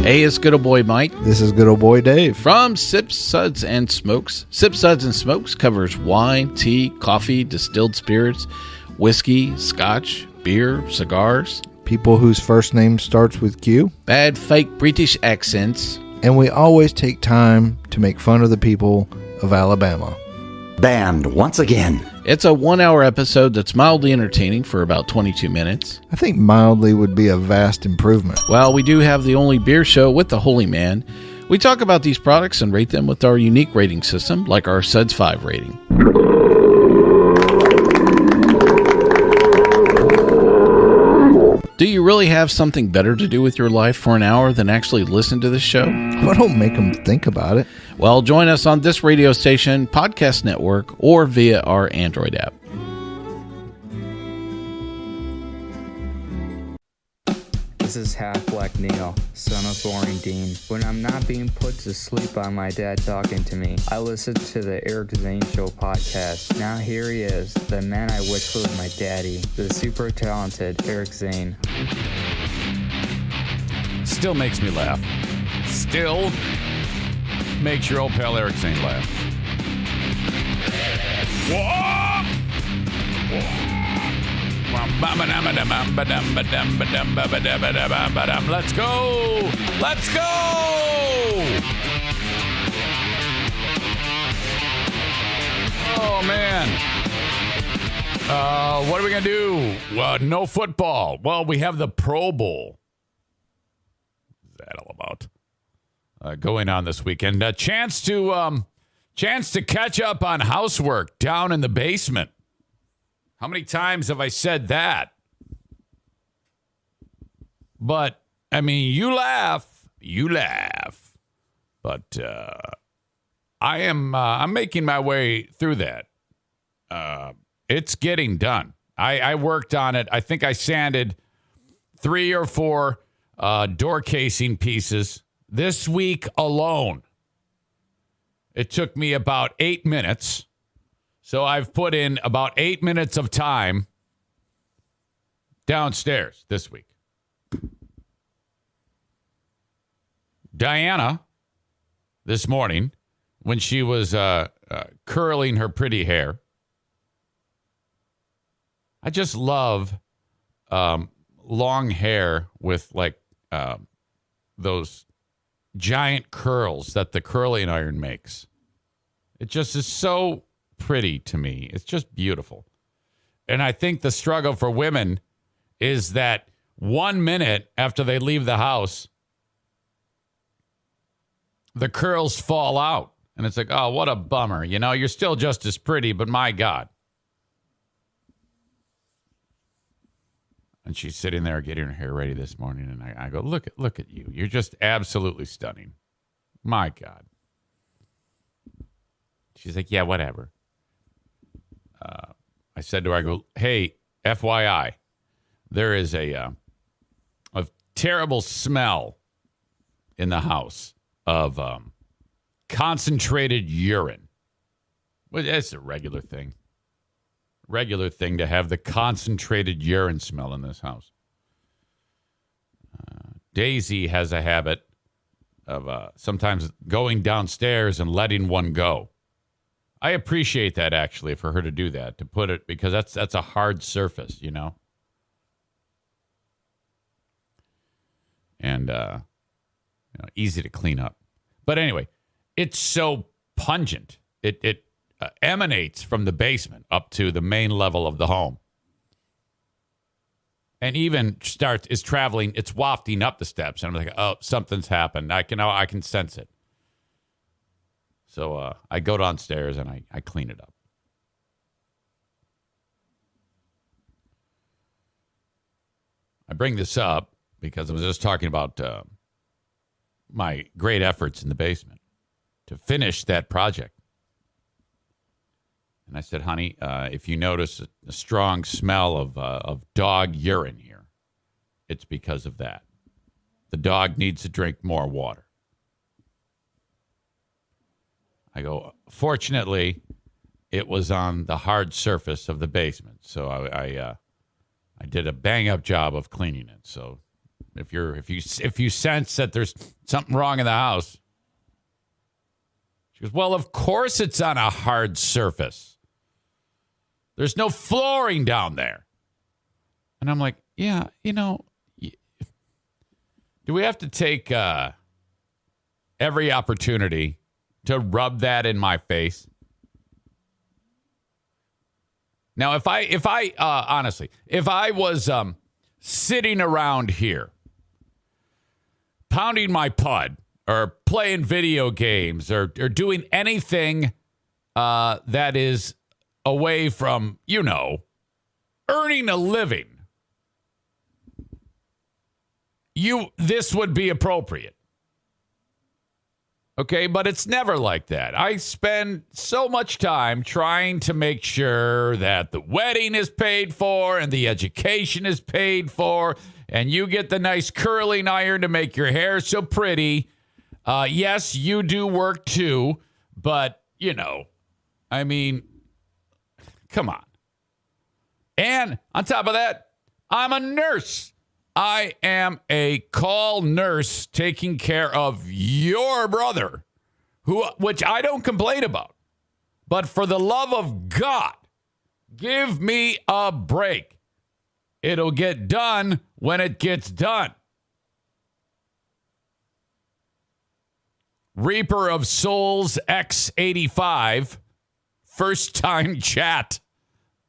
Hey, it's good old boy Mike. This is good old boy Dave. From Sips, Suds, and Smokes. Sips, Suds, and Smokes covers wine, tea, coffee, distilled spirits, whiskey, scotch, beer, cigars. People whose first name starts with Q. Bad fake British accents. And we always take time to make fun of the people of Alabama. Banned once again. It's a 1-hour episode that's mildly entertaining for about 22 minutes. I think mildly would be a vast improvement. Well, we do have the only beer show with the Holy Man. We talk about these products and rate them with our unique rating system, like our Suds 5 rating. Do you really have something better to do with your life for an hour than actually listen to this show? Well, don't make them think about it. Well, join us on this radio station, podcast network, or via our Android app. This is Half-Black Neil, son of Boring Dean. When I'm not being put to sleep by my dad talking to me, I listen to the Eric Zane Show podcast. Now here he is, the man I wish was my daddy, the super talented Eric Zane. Still makes me laugh. Still makes your old pal Eric Zane laugh. Whoa! Whoa! Let's go! Let's go! Oh, man. What are we going to do? No football. Well, we have the Pro Bowl. What's that all about? Going on this weekend. A chance to catch up on housework down in the basement. How many times have I said that? But, I mean, you laugh. But I'm making my way through that. It's getting done. I worked on it. I think I sanded 3 or 4 door casing pieces this week alone. It took me about 8 minutes. So I've put in about 8 minutes of time downstairs this week. Diana, this morning, when she was curling her pretty hair, I just love long hair with like those giant curls that the curling iron makes. It just is so pretty to me. It's just beautiful. And I think the struggle for women is that 1 minute after they leave the house, the curls fall out. And it's like, oh, what a bummer. You know, you're still just as pretty, but my God. And she's sitting there getting her hair ready this morning. And I go, look at you. You're just absolutely stunning. My God. She's like, yeah, whatever. I said to her, I go, hey, FYI, there is a terrible smell in the house of concentrated urine. Well, that's a regular thing. Regular thing to have the concentrated urine smell in this house. Daisy has a habit of sometimes going downstairs and letting one go. I appreciate that, actually, for her to do that, to put it, because that's a hard surface, you know? And, easy to clean up. But anyway, it's so pungent. It emanates from the basement up to the main level of the home. And even is traveling, it's wafting up the steps. And I'm like, oh, something's happened. I can sense it. So I go downstairs and I clean it up. I bring this up because I was just talking about my great efforts in the basement to finish that project. And I said, honey, if you notice a strong smell of dog urine here, it's because of that. The dog needs to drink more water. I go, fortunately, it was on the hard surface of the basement. So I did a bang-up job of cleaning it. So If you sense that there's something wrong in the house. She goes, well, of course it's on a hard surface. There's no flooring down there. And I'm like, yeah, do we have to take every opportunity to rub that in my face? Now, if I honestly, if I was sitting around here pounding my pud or playing video games or doing anything that is away from, earning a living, this would be appropriate. Okay, but it's never like that. I spend so much time trying to make sure that the wedding is paid for and the education is paid for, and you get the nice curling iron to make your hair so pretty. Yes, you do work too, but, I mean, come on. And on top of that, I'm a nurse. I am a call nurse taking care of your brother, which I don't complain about. But for the love of God, give me a break. It'll get done when it gets done. Reaper of Souls X85, first time chat,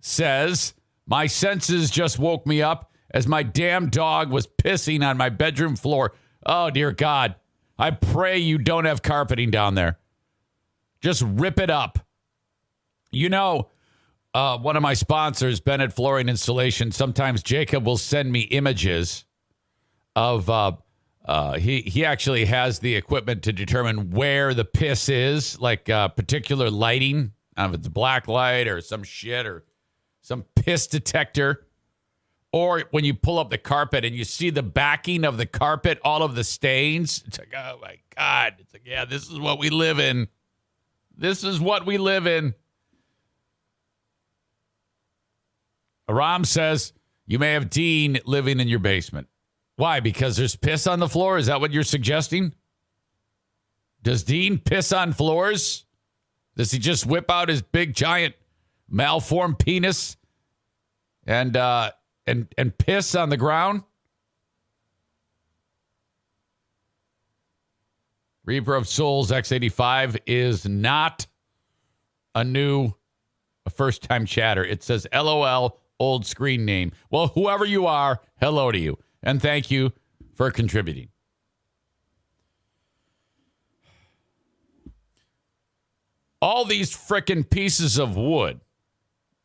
says, my senses just woke me up as my damn dog was pissing on my bedroom floor. Oh, dear God. I pray you don't have carpeting down there. Just rip it up. One of my sponsors, Bennett Flooring Installation, sometimes Jacob will send me images of, he actually has the equipment to determine where the piss is, like particular lighting, if it's black light or some shit or some piss detector. Or when you pull up the carpet and you see the backing of the carpet, all of the stains. It's like, oh, my God. It's like, yeah, this is what we live in. This is what we live in. Aram says, you may have Dean living in your basement. Why? Because there's piss on the floor? Is that what you're suggesting? Does Dean piss on floors? Does he just whip out his big, giant, malformed penis and piss on the ground? Reaper of Souls X85 is not a first-time chatter. It says LOL, old screen name. Well, whoever you are, hello to you. And thank you for contributing. All these frickin' pieces of wood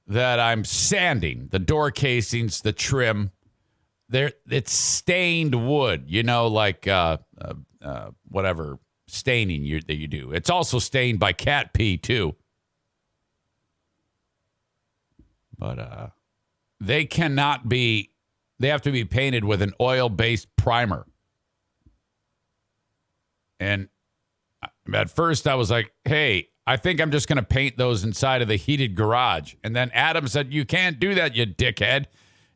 that I'm sanding, the door casings, the trim, it's stained wood, like whatever staining that you do. It's also stained by cat pee, too. But they have to be painted with an oil-based primer. And at first I was like, hey, I think I'm just going to paint those inside of the heated garage. And then Adam said, you can't do that, you dickhead.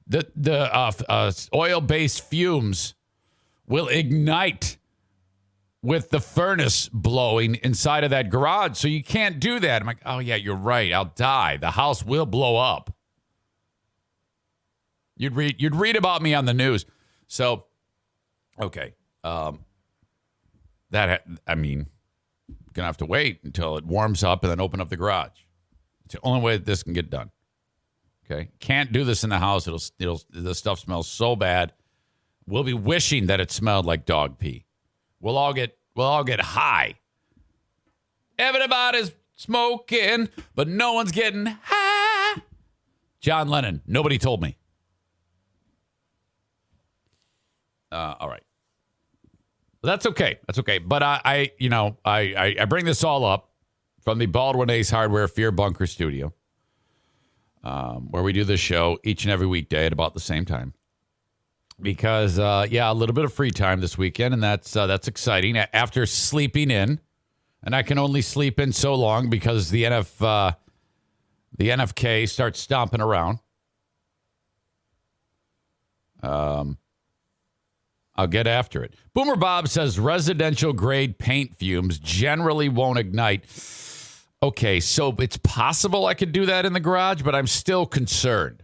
The oil-based fumes will ignite with the furnace blowing inside of that garage. So you can't do that. I'm like, oh, yeah, you're right. I'll die. The house will blow up. You'd read about me on the news. So, okay. Gonna have to wait until it warms up and then open up the garage. It's the only way that this can get done. Okay, can't do this in the house. The stuff smells so bad. We'll be wishing that it smelled like dog pee. We'll all get high. Everybody's smoking, but no one's getting high. John Lennon. Nobody told me. All right. That's okay. That's okay. But I bring this all up from the Baldwin Ace Hardware Fear Bunker Studio, where we do this show each and every weekday at about the same time. Because, a little bit of free time this weekend, and that's exciting. After sleeping in, and I can only sleep in so long because the NFK starts stomping around. I'll get after it. Boomer Bob says residential grade paint fumes generally won't ignite. Okay, so it's possible I could do that in the garage, but I'm still concerned.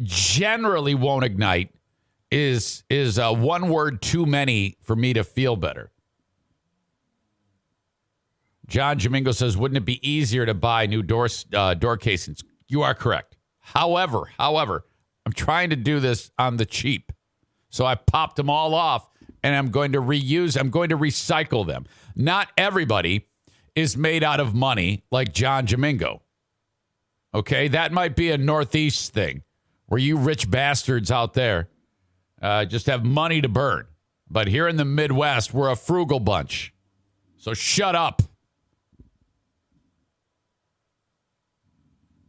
Generally won't ignite is one word too many for me to feel better. John Jamingo says, wouldn't it be easier to buy new door casings? You are correct. However, I'm trying to do this on the cheap. So I popped them all off, and I'm going to recycle them. Not everybody is made out of money like John Jamingo. Okay, that might be a Northeast thing where you rich bastards out there just have money to burn. But here in the Midwest, we're a frugal bunch. So shut up.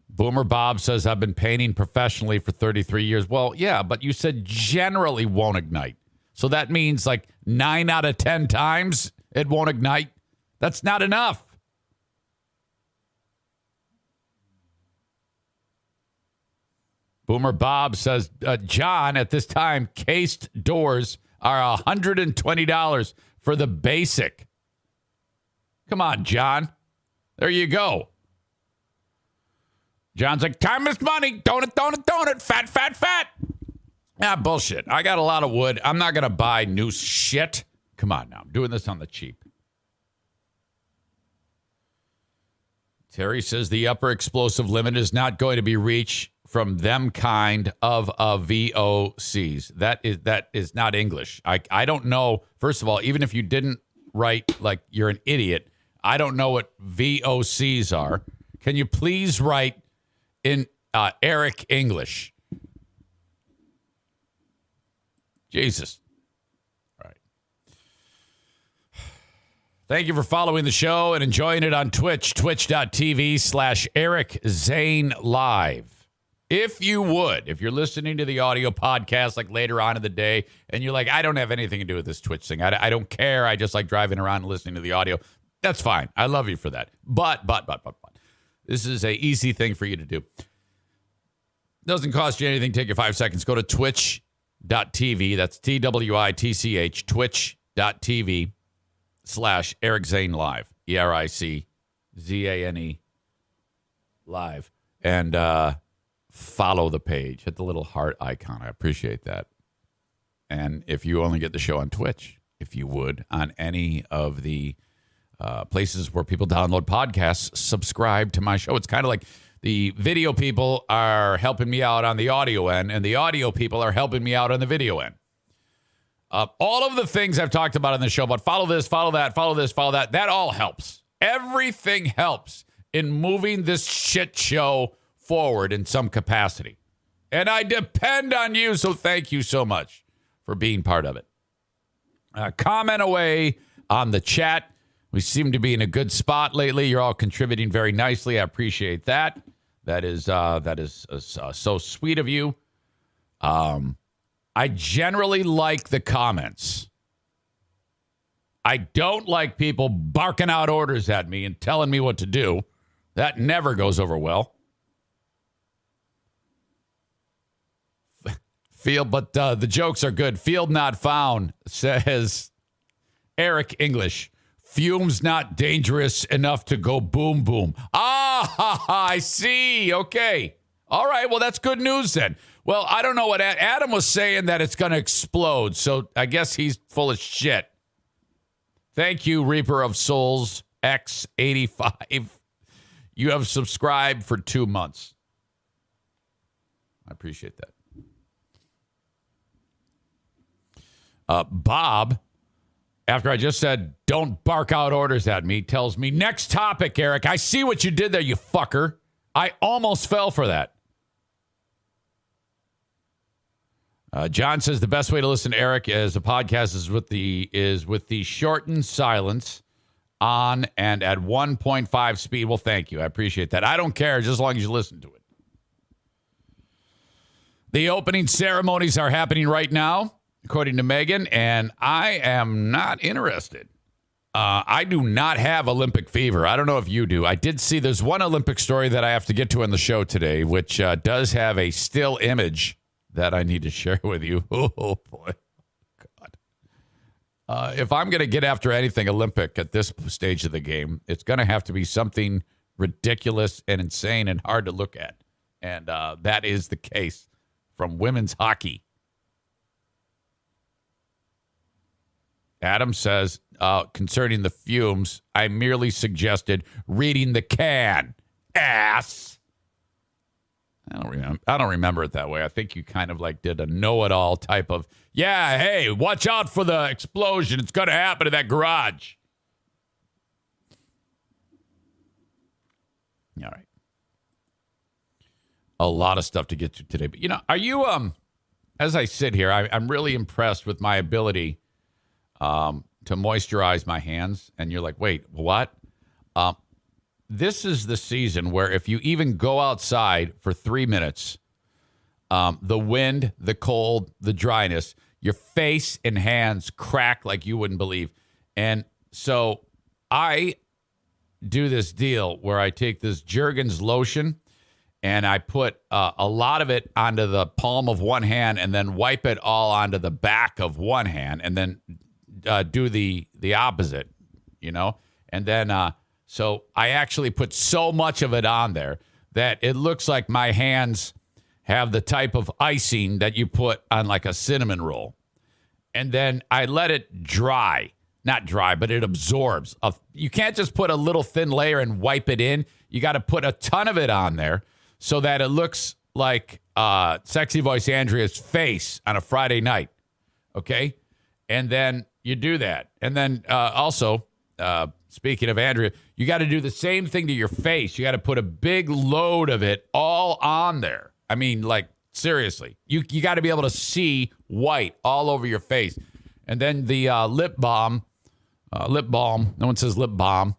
Boomer Bob says, I've been painting professionally for 33 years. Well, yeah, but you said generally won't ignite. So that means like 9 out of 10 times it won't ignite. That's not enough. Boomer Bob says, John, at this time, cased doors are $120 for the basic. Come on, John. There you go. John's like, time is money. Donut. Fat. Ah, bullshit. I got a lot of wood. I'm not going to buy new shit. Come on now. I'm doing this on the cheap. Terry says the upper explosive limit is not going to be reached from them kind of VOCs. That is not English. I don't know. First of all, even if you didn't write like you're an idiot, I don't know what VOCs are. Can you please write in Eric English? Jesus. All right. Thank you for following the show and enjoying it on Twitch, twitch.tv/Eric Zane Live. If you would, if you're listening to the audio podcast like later on in the day and you're like, I don't have anything to do with this Twitch thing. I don't care. I just like driving around and listening to the audio. That's fine. I love you for that. But. This is a easy thing for you to do. Doesn't cost you anything. Take your 5 seconds. Go to twitch.tv. That's TWITCH. Twitch.tv/Eric Zane Live. ERICZANE Live. And follow the page. Hit the little heart icon. I appreciate that. And if you only get the show on Twitch, if you would, on any of the places where people download podcasts, subscribe to my show. It's kind of like the video people are helping me out on the audio end, and the audio people are helping me out on the video end. All of the things I've talked about on the show, but follow this, follow that, follow this, follow that, that all helps. Everything helps in moving this shit show forward in some capacity. And I depend on you, so thank you so much for being part of it. Comment away on the chat. We seem to be in a good spot lately. You're all contributing very nicely. I appreciate that. That is so sweet of you. I generally like the comments. I don't like people barking out orders at me and telling me what to do. That never goes over well. But the jokes are good. Field not found, says Eric English. Fumes not dangerous enough to go boom, boom. I see. Okay. All right. Well, that's good news then. Well, I don't know what Adam was saying, that it's going to explode. So I guess he's full of shit. Thank you, Reaper of Souls X85. You have subscribed for 2 months. I appreciate that. Bob, after I just said, don't bark out orders at me, tells me, next topic, Eric. I see what you did there, you fucker. I almost fell for that. John says the best way to listen to Eric as a podcast is with the shortened silence on and at 1.5 speed. Well, thank you. I appreciate that. I don't care, just as long as you listen to it. The opening ceremonies are happening right now, according to Megan, and I am not interested. I do not have Olympic fever. I don't know if you do. I did see there's one Olympic story that I have to get to in the show today, which does have a still image that I need to share with you. Oh, boy. If I'm going to get after anything Olympic at this stage of the game, it's going to have to be something ridiculous and insane and hard to look at. And that is the case from women's hockey. Adam says, concerning the fumes, I merely suggested reading the can. Ass. I don't remember it that way. I think you kind of like did a know-it-all type of, yeah, hey, watch out for the explosion. It's going to happen in that garage. All right. A lot of stuff to get to today. But, are you, as I sit here, I'm really impressed with my ability to moisturize my hands. And you're like, wait, what? This is the season where if you even go outside for 3 minutes, the wind, the cold, the dryness, your face and hands crack like you wouldn't believe. And so I do this deal where I take this Jergens lotion and I put a lot of it onto the palm of one hand and then wipe it all onto the back of one hand and then do the opposite, and then so I actually put so much of it on there that it looks like my hands have the type of icing that you put on like a cinnamon roll. And then I let it dry. Not dry, but it absorbs. You can't just put a little thin layer and wipe it in. You got to put a ton of it on there so that it looks like Sexy Voice Andrea's face on a Friday night. Okay? And then you do that. And then also, speaking of Andrea, you got to do the same thing to your face. You got to put a big load of it all on there. I mean, like, seriously. You got to be able to see white all over your face. And then the lip balm, no one says lip balm,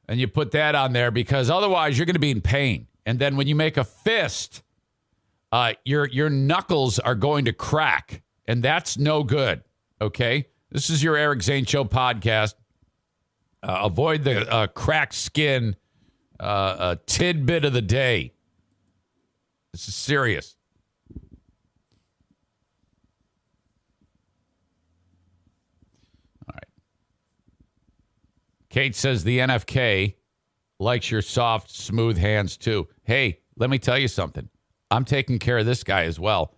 and you put that on there because otherwise you're going to be in pain. And then when you make a fist, your knuckles are going to crack, and that's no good, okay? This is your Eric Zane Show podcast. Avoid the cracked skin tidbit of the day. This is serious. All right. Kate says the NFK likes your soft, smooth hands too. Hey, let me tell you something. I'm taking care of this guy as well.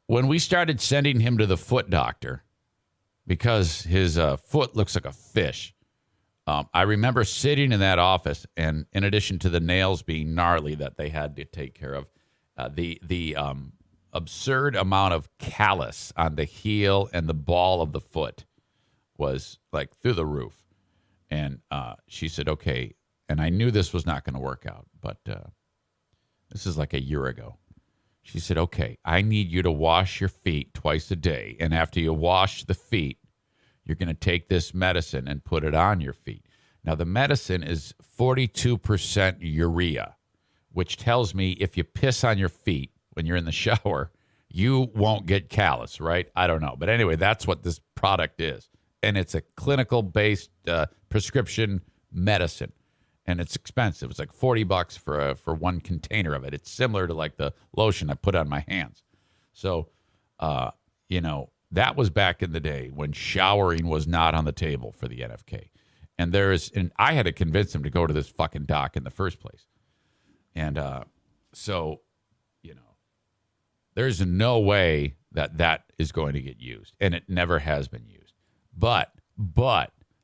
When we started sending him to the foot doctor, because his foot looks like a fish. I remember sitting in that office, and in addition to the nails being gnarly that they had to take care of, the absurd amount of callus on the heel and the ball of the foot was like through the roof. And she said, okay, and I knew this was not going to work out, but this is like a year ago. She said, okay, I need you to wash your feet twice a day. And after you wash the feet, you're going to take this medicine and put it on your feet. Now, the medicine is 42% urea, which tells me if you piss on your feet when you're in the shower, you won't get callus, right? I don't know. But anyway, that's what this product is. And it's a clinical-based prescription medicine. And it's expensive. It's like $40 for one container of it. It's similar to like the lotion I put on my hands. So, that was back in the day when showering was not on the table for the NFK. And I had to convince him to go to this fucking doc in the first place. And so, there's no way that is going to get used. And it never has been used. But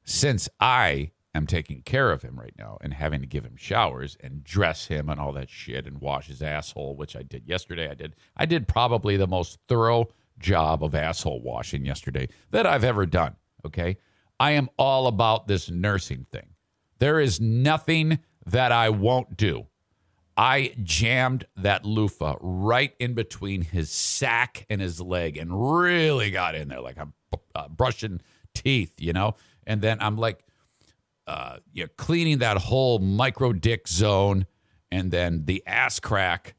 since I am taking care of him right now and having to give him showers and dress him and all that shit and wash his asshole, which I did yesterday. I did probably the most thorough job of asshole washing yesterday that I've ever done, okay? I am all about this nursing thing. There is nothing that I won't do. I jammed that loofah right in between his sack and his leg and really got in there like I'm brushing teeth, And then I'm like, cleaning that whole micro dick zone and then the ass crack.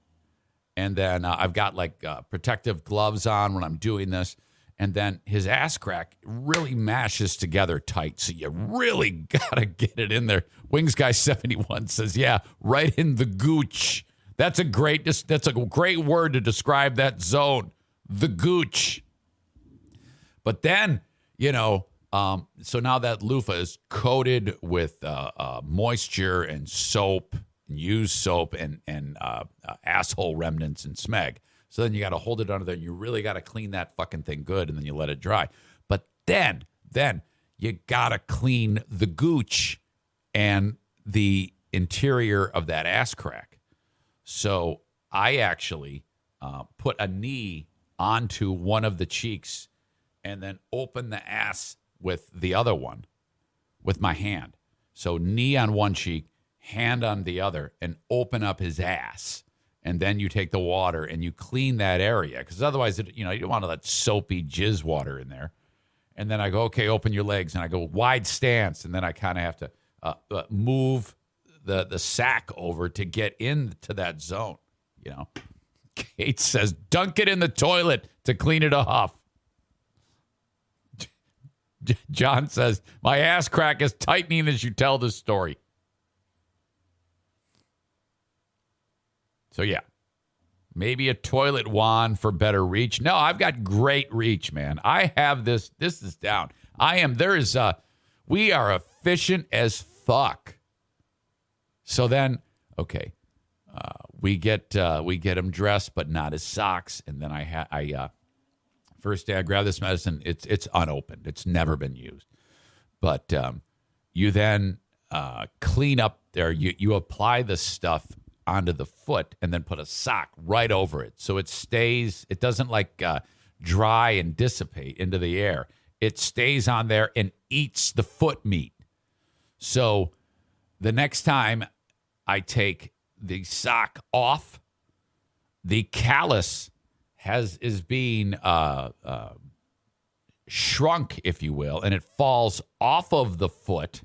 And then I've got like protective gloves on when I'm doing this. And then his ass crack really mashes together tight. So you really got to get it in there. Wings Guy 71 says, yeah, right in the gooch. That's a great word to describe that zone. The gooch. But then, so now that loofah is coated with moisture and soap, and used soap and asshole remnants and smeg. So then you got to hold it under there, and you really got to clean that fucking thing good, and then you let it dry. But then you got to clean the gooch and the interior of that ass crack. So I actually put a knee onto one of the cheeks and then open the ass with the other one with my hand. So knee on one cheek, hand on the other, and open up his ass. And then you take the water and you clean that area, because otherwise, you don't want all that soapy jizz water in there. And then I go, okay, open your legs, and I go wide stance, and then I kind of have to move the sack over to get into that zone. Kate says, dunk it in the toilet to clean it off. John says, my ass crack is tightening as you tell this story. So, yeah, maybe a toilet wand for better reach. No, I've got great reach, man. I have this. This is down. We are efficient as fuck. So then, okay, we get him dressed, but not his socks. And then first day I grab this medicine. It's unopened. It's never been used. But you then clean up there. You apply the stuff onto the foot and then put a sock right over it. So it stays, it doesn't dry and dissipate into the air. It stays on there and eats the foot meat. So the next time I take the sock off, the callus is being shrunk, if you will, and it falls off of the foot,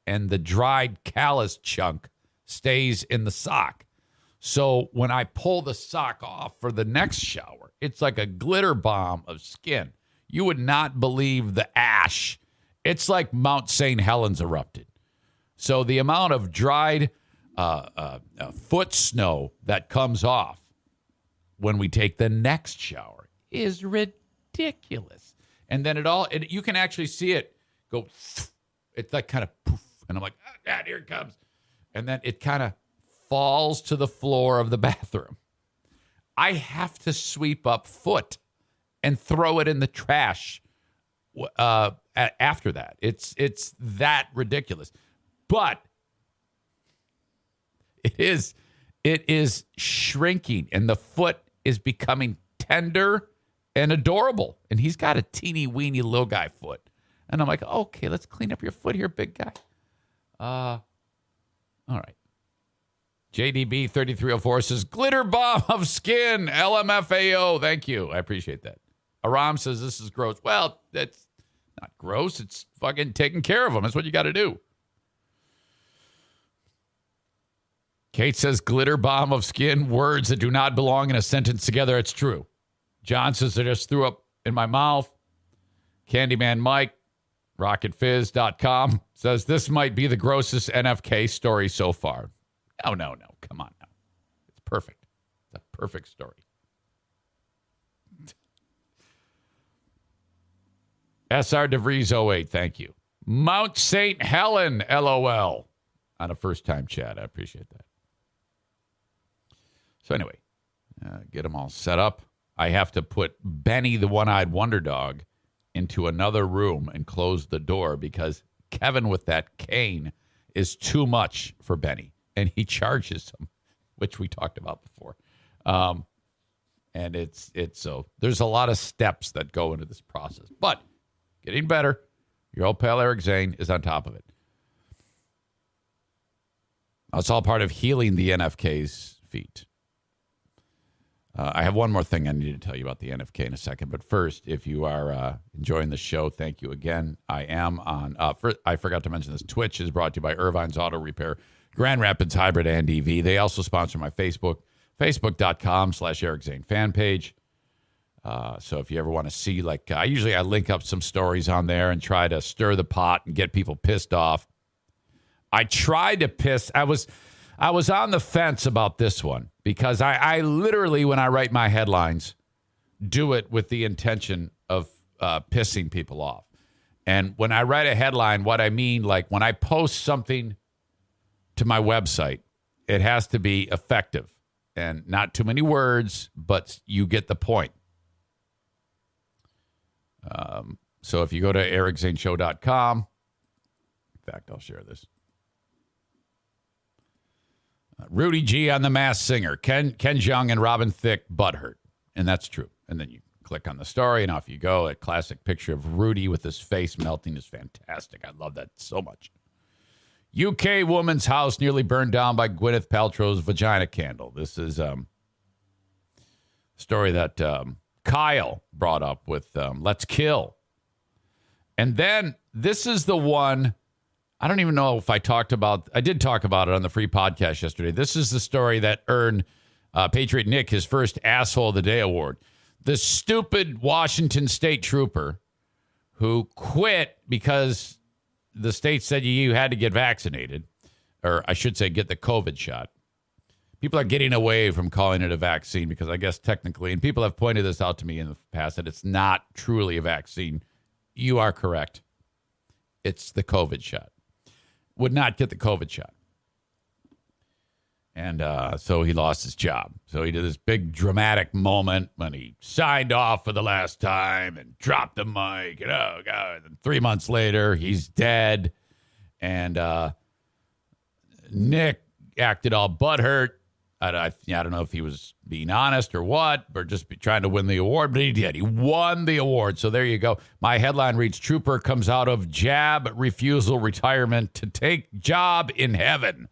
and the dried callus chunk stays in the sock. So when I pull the sock off for the next shower, it's like a glitter bomb of skin. You would not believe the ash. It's like Mount St. Helens erupted. So the amount of dried foot snow that comes off when we take the next shower is ridiculous. And then you can actually see it go, it's like kind of poof. And I'm like, here it comes. And then it kind of falls to the floor of the bathroom. I have to sweep up foot and throw it in the trash after that. It's that ridiculous. But it is shrinking, and the foot is becoming tender and adorable. And he's got a teeny weeny little guy foot. And I'm like, okay, let's clean up your foot here, big guy. All right. JDB 3304 says, glitter bomb of skin, LMFAO. Thank you. I appreciate that. Aram says, this is gross. Well, that's not gross. It's fucking taking care of them. That's what you got to do. Kate says, glitter bomb of skin, words that do not belong in a sentence together. It's true. John says, I just threw up in my mouth. Candyman Mike, RocketFizz.com, says, this might be the grossest NFK story so far. No. Come on now. It's perfect. It's a perfect story. SR DeVries 08, thank you. Mount St. Helen, LOL. On a first-time chat. I appreciate that. So anyway, get them all set up. I have to put Benny, the one-eyed wonder dog, into another room and close the door because Kevin with that cane is too much for Benny, and he charges him, which we talked about before. And it's so there's a lot of steps that go into this process, but getting better. Your old pal Eric Zane is on top of it. It's all part of healing the NFK's feet. I have one more thing I need to tell you about the NFK in a second. But first, if you are enjoying the show, thank you again. I am on, I forgot to mention this, Twitch is brought to you by Irvine's Auto Repair, Grand Rapids Hybrid and EV. They also sponsor my Facebook, facebook.com/Eric Zane fan page. So if you ever want to see, I link up some stories on there and try to stir the pot and get people pissed off. I tried to piss. I was on the fence about this one because I literally, when I write my headlines, do it with the intention of pissing people off. And when I write a headline, what I mean, like when I post something to my website, it has to be effective and not too many words, but you get the point. So if you go to ericzaneshow.com, in fact, I'll share this. Rudy G on The Masked Singer, Ken Jeong and Robin Thicke butthurt. And that's true. And then you click on the story and off you go. A classic picture of Rudy with his face melting is fantastic. I love that so much. UK woman's house nearly burned down by Gwyneth Paltrow's vagina candle. This is a story that Kyle brought up with Let's Kill. And then this is the one, I don't even know if I did talk about it on the free podcast yesterday. This is the story that earned Patriot Nick his first Asshole of the Day award. The stupid Washington State trooper who quit because the state said you had to get vaccinated, or I should say get the COVID shot. People are getting away from calling it a vaccine because I guess technically, and people have pointed this out to me in the past, that it's not truly a vaccine. You are correct. It's the COVID shot. Would not get the COVID shot. And so he lost his job. So he did this big dramatic moment when he signed off for the last time and dropped the mic. And oh, God. And 3 months later, he's dead. And Nick acted all butthurt. I don't know if he was being honest or what, or just trying to win the award, but he did. He won the award. So there you go. My headline reads, Trooper comes out of jab refusal retirement to take job in heaven.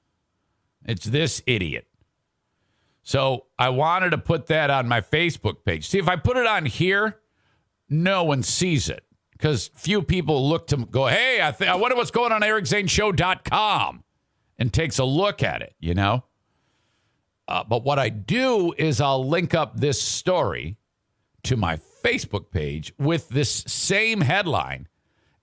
It's this idiot. So I wanted to put that on my Facebook page. See, if I put it on here, no one sees it because few people look to go, hey, I wonder what's going on ericzaneshow.com and takes a look at it, you know? But what I do is I'll link up this story to my Facebook page with this same headline.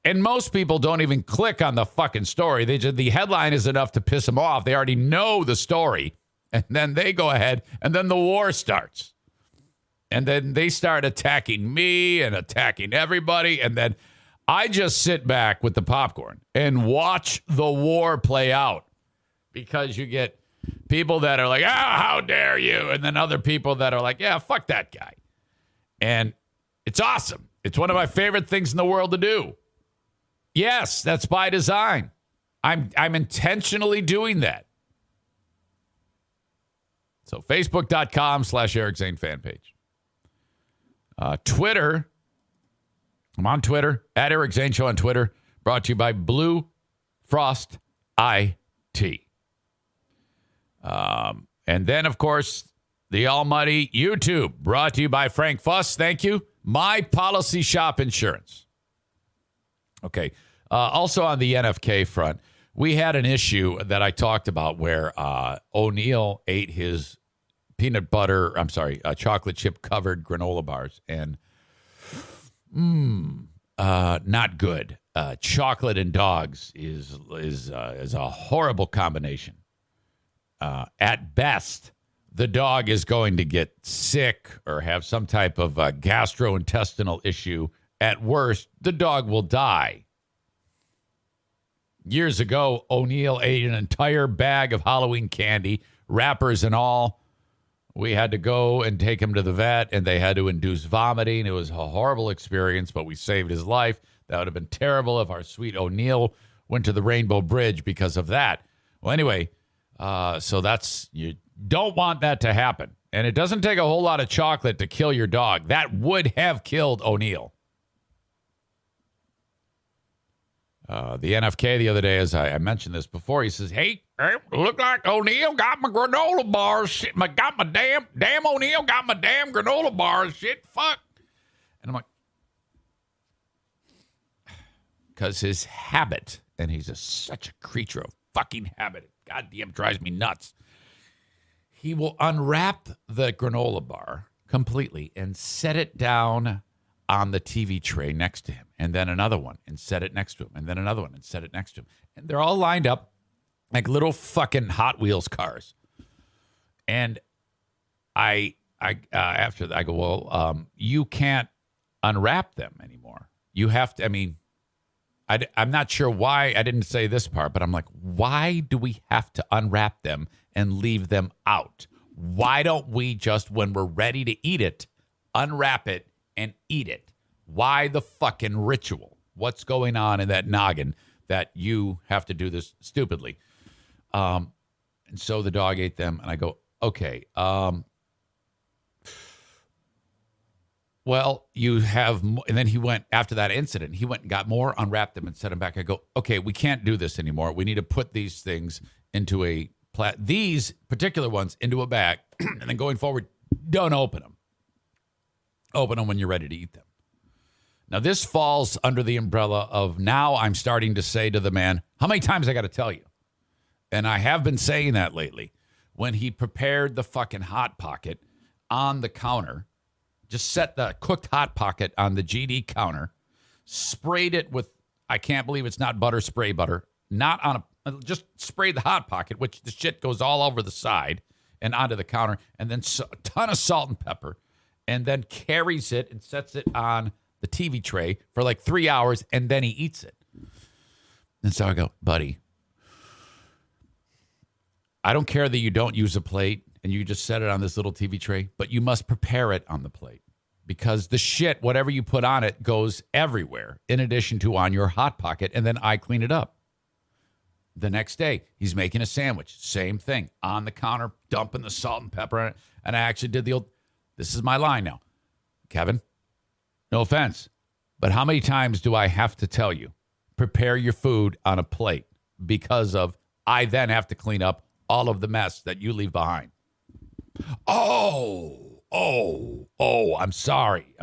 And most people don't even click on the fucking story. The headline is enough to piss them off. They already know the story. And then they go ahead, and then the war starts. And then they start attacking me and attacking everybody. And then I just sit back with the popcorn and watch the war play out. Because you get people that are like, how dare you? And then other people that are like, yeah, fuck that guy. And it's awesome. It's one of my favorite things in the world to do. Yes, that's by design. I'm intentionally doing that. So Facebook.com/Eric Zane fan page. Twitter. I'm on Twitter. At Eric Zane Show on Twitter. Brought to you by Blue Frost IT. And then, of course, the almighty YouTube. Brought to you by Frank Fuss. Thank you. My Policy Shop Insurance. Okay. Also on the NFK front, we had an issue that I talked about where O'Neill ate his chocolate chip covered granola bars, and not good. Chocolate and dogs is a horrible combination. At best, the dog is going to get sick or have some type of gastrointestinal issue. At worst, the dog will die. Years ago, O'Neill ate an entire bag of Halloween candy, wrappers and all. We had to go and take him to the vet, and they had to induce vomiting. It was a horrible experience, but we saved his life. That would have been terrible if our sweet O'Neill went to the Rainbow Bridge because of that. Well, anyway, so you don't want that to happen. And it doesn't take a whole lot of chocolate to kill your dog. That would have killed O'Neill. The NFK the other day, as I mentioned this before, he says, hey, look like O'Neill got my granola bars. Shit, got my damn O'Neill got my damn granola bars. Shit, fuck. And I'm like, because his habit, and he's such a creature of fucking habit. Goddamn drives me nuts. He will unwrap the granola bar completely and set it down on the TV tray next to him, and then another one, and set it next to him, and then another one, and set it next to him. And they're all lined up like little fucking Hot Wheels cars. And after that, I go, well, you can't unwrap them anymore. You have to, I mean, I'm not sure why I didn't say this part, but I'm like, why do we have to unwrap them and leave them out? Why don't we just, when we're ready to eat it, unwrap it and eat it? Why the fucking ritual? What's going on in that noggin that you have to do this stupidly? And so the dog ate them, and I go, okay, well, you have, and then he went, after that incident, he went and got more, unwrapped them, and set them back. I go, okay, we can't do this anymore. We need to put these things into these particular ones into a bag, and then going forward, don't open them. Open them when you're ready to eat them. Now, this falls under the umbrella of now I'm starting to say to the man, how many times I got to tell you? And I have been saying that lately. When he prepared the fucking Hot Pocket on the counter, just set the cooked Hot Pocket on the GD counter, sprayed it with, I can't believe it's not butter, spray butter, not on just sprayed the Hot Pocket, which the shit goes all over the side and onto the counter, and then a ton of salt and pepper, and then carries it and sets it on the TV tray for like 3 hours, and then he eats it. And so I go, buddy, I don't care that you don't use a plate and you just set it on this little TV tray, but you must prepare it on the plate because the shit, whatever you put on it, goes everywhere in addition to on your Hot Pocket, and then I clean it up. The next day, he's making a sandwich. Same thing. On the counter, dumping the salt and pepper on it. And I actually did the old, this is my line now. Kevin, no offense, but how many times do I have to tell you, prepare your food on a plate because of I then have to clean up all of the mess that you leave behind. Oh, I'm sorry.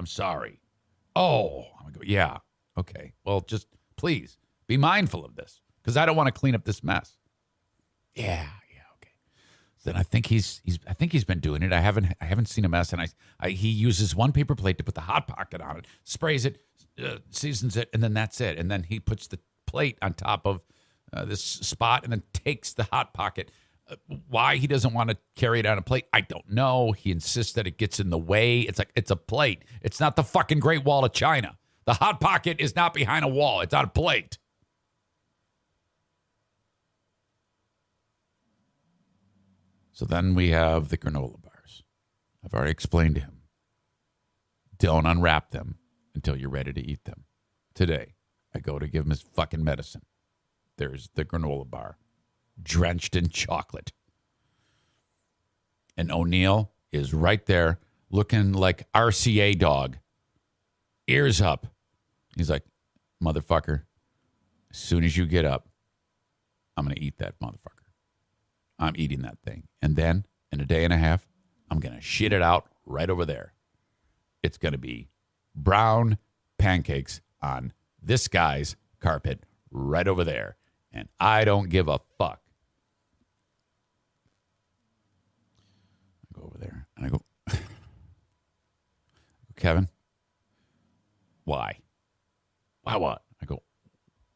Oh, I'm going, yeah, okay. Well, just please be mindful of this because I don't want to clean up this mess. Yeah, okay. So then I think he's been doing it. I haven't seen a mess, and he uses one paper plate to put the Hot Pocket on it, sprays it, seasons it, and then that's it. And then he puts the plate on top of this spot, and then takes the Hot Pocket. Why he doesn't want to carry it on a plate, I don't know. He insists that it gets in the way. It's like, it's a plate. It's not the fucking Great Wall of China. The Hot Pocket is not behind a wall. It's on a plate. So then we have the granola bars. I've already explained to him. Don't unwrap them until you're ready to eat them. Today, I go to give him his fucking medicine. There's the granola bar, drenched in chocolate. And O'Neill is right there looking like RCA dog, ears up. He's like, motherfucker, as soon as you get up, I'm going to eat that motherfucker. I'm eating that thing. And then in a day and a half, I'm going to shit it out right over there. It's going to be brown pancakes on this guy's carpet right over there. And I don't give a fuck. I go over there and I go, Kevin, why? Why what? I go,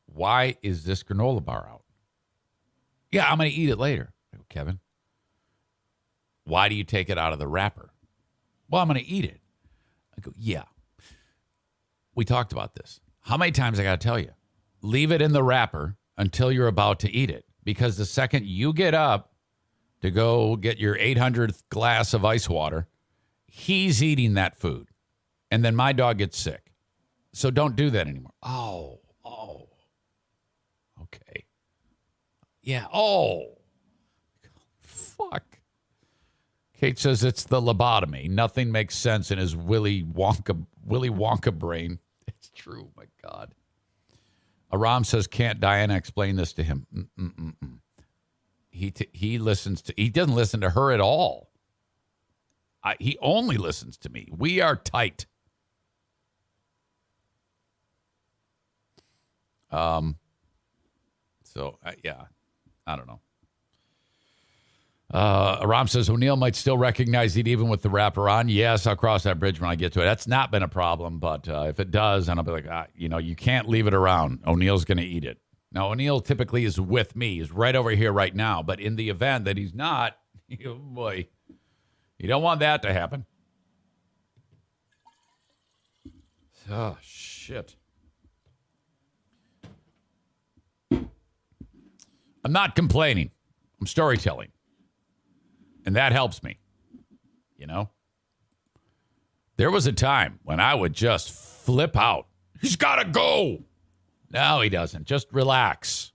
why is this granola bar out? Yeah, I'm going to eat it later. I go, Kevin, why do you take it out of the wrapper? Well, I'm going to eat it. I go, yeah. We talked about this. How many times I got to tell you? Leave it in the wrapper until you're about to eat it. Because the second you get up to go get your 800th glass of ice water, he's eating that food. And then my dog gets sick. So don't do that anymore. Oh. Okay. Yeah. Oh. Fuck. Kate says it's the lobotomy. Nothing makes sense in his Willy Wonka brain. It's true. My God. Aram says, can't Diana explain this to him? He listens to, he doesn't listen to her at all. He only listens to me. We are tight. Yeah, I don't know. Aram says O'Neill might still recognize it even with the wrapper on. Yes, I'll cross that bridge when I get to it. That's not been a problem, but if it does, then I'll be like, you can't leave it around. O'Neill's going to eat it. Now, O'Neill typically is with me. He's right over here right now. But in the event that he's not, oh boy, you don't want that to happen. Oh, shit. I'm not complaining. I'm storytelling. And that helps me. You know? There was a time when I would just flip out. He's got to go. No, he doesn't. Just relax.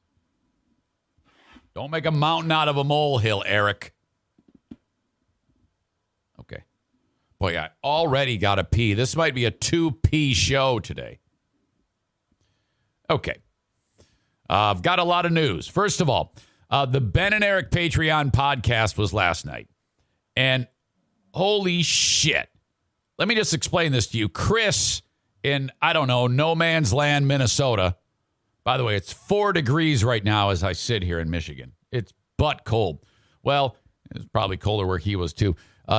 Don't make a mountain out of a molehill, Eric. Okay. Boy, I already got to pee. This might be a 2-pee show today. Okay. I've got a lot of news. First of all, the Ben and Eric Patreon podcast was last night. And holy shit. Let me just explain this to you. Chris in, I don't know, no man's land, Minnesota. By the way, it's 4 degrees right now as I sit here in Michigan. It's butt cold. Well, it's probably colder where he was too.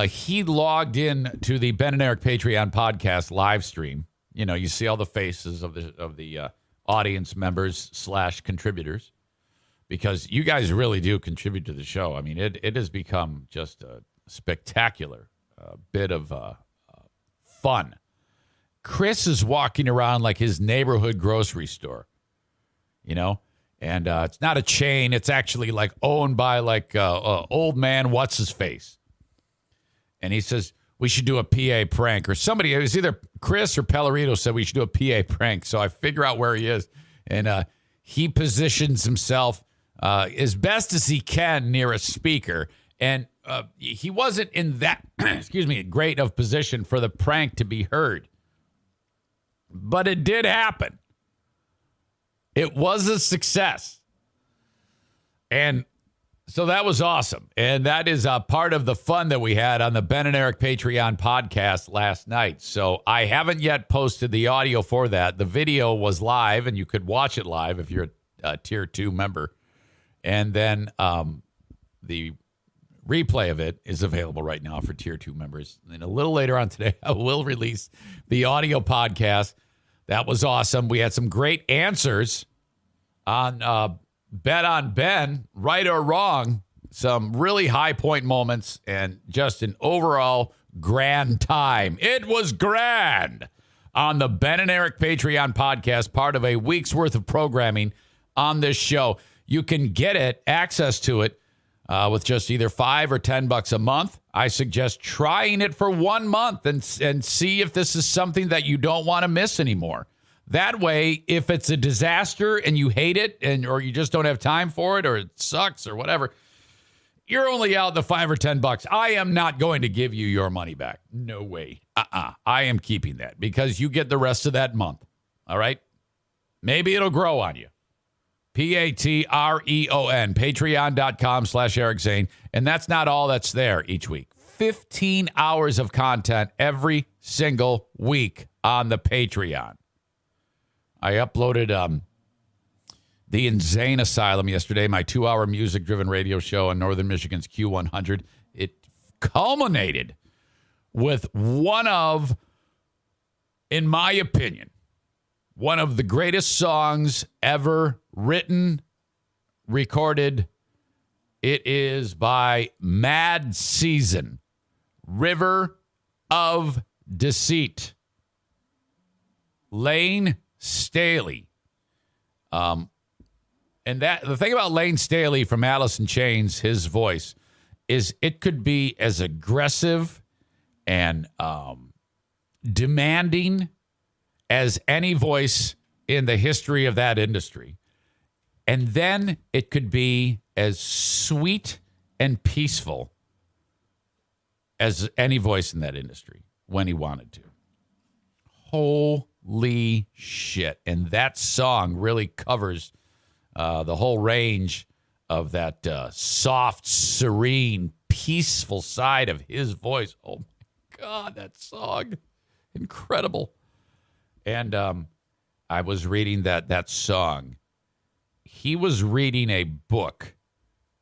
He logged in to the Ben and Eric Patreon podcast live stream. You know, you see all the faces of the audience members / contributors, because you guys really do contribute to the show. I mean, it has become just a spectacular bit of fun. Chris is walking around like his neighborhood grocery store, you know, and it's not a chain. It's actually like owned by like old man what's his face, and he says we should do a PA prank, or somebody, it was either Chris or Pellerito said we should do a PA prank. So I figure out where he is, and he positions himself as best as he can near a speaker, and he wasn't in that, great of position for the prank to be heard. But it did happen. It was a success. And so that was awesome. And that is part of the fun that we had on the Ben and Eric Patreon podcast last night. So I haven't yet posted the audio for that. The video was live, and you could watch it live if you're a Tier 2 member. And then the replay of it is available right now for Tier 2 members. And a little later on today, I will release the audio podcast. That was awesome. We had some great answers on Bet on Ben, right or wrong. Some really high point moments and just an overall grand time. It was grand on the Ben and Eric Patreon podcast, part of a week's worth of programming on this show. You can get it, access to it, with just either $5 or $10 a month. I suggest trying it for 1 month and see if this is something that you don't want to miss anymore. That way, if it's a disaster and you hate it, or you just don't have time for it, or it sucks or whatever, you're only out the $5 or $10. I am not going to give you your money back. No way. I am keeping that because you get the rest of that month. All right? Maybe it'll grow on you. Patreon, patreon.com/Eric Zane. And that's not all that's there each week. 15 hours of content every single week on the Patreon. I uploaded the Zane Asylum yesterday, my 2-hour music-driven radio show on Northern Michigan's Q100. It culminated with one of, in my opinion, one of the greatest songs ever written, recorded. It is by Mad Season, River of Deceit. Lane Staley. And that the thing about Lane Staley from Alice in Chains, his voice, is it could be as aggressive and demanding as any voice in the history of that industry. And then it could be as sweet and peaceful as any voice in that industry when he wanted to. Holy shit. And that song really covers the whole range of that soft, serene, peaceful side of his voice. Oh, my God, that song. Incredible. And I was reading that song. He was reading a book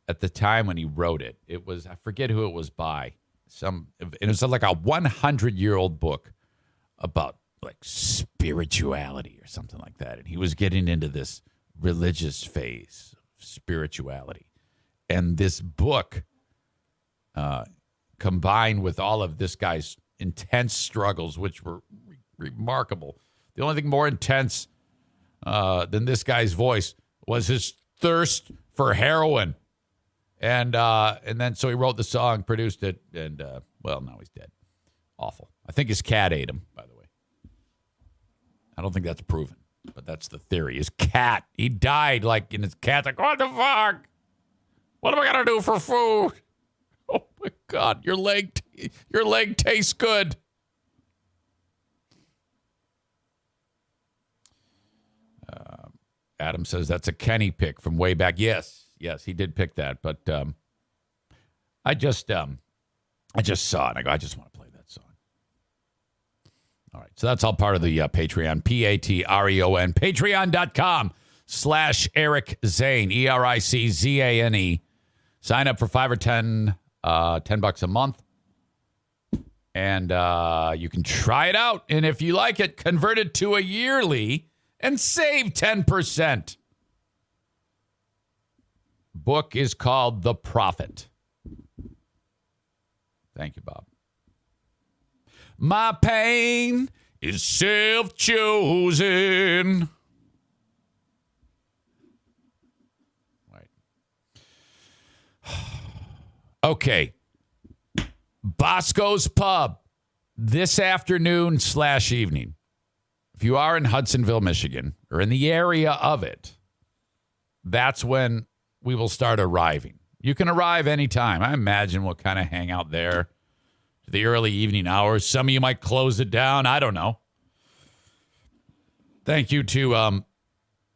at the time when he wrote it. It was, I forget who it was by. It was like a 100-year-old book about like spirituality or something like that. And he was getting into this religious phase of spirituality. And this book, combined with all of this guy's intense struggles, which were remarkable, The only thing more intense than this guy's voice was his thirst for heroin. And then so he wrote the song, produced it, and, well, now he's dead. Awful. I think his cat ate him, by the way. I don't think that's proven, but that's the theory. His cat, he died, like, and his cat's like, what the fuck? What am I going to do for food? Oh, my God, your leg tastes good. Adam says that's a Kenny pick from way back. Yes, he did pick that, but I just saw it. I go, I just want to play that song. All right, so that's all part of the Patreon, Patreon, patreon.com/Eric Zane, ERICZANE. Sign up for $5 or $10 a month, and you can try it out. And if you like it, convert it to a yearly and save 10%. Book is called The Prophet. Thank you, Bob. My pain is self-chosen. Right. Okay. Bosco's Pub this afternoon/evening. If you are in Hudsonville, Michigan, or in the area of it, that's when we will start arriving. You can arrive anytime. I imagine we'll kind of hang out there to the early evening hours. Some of you might close it down. I don't know. Thank you to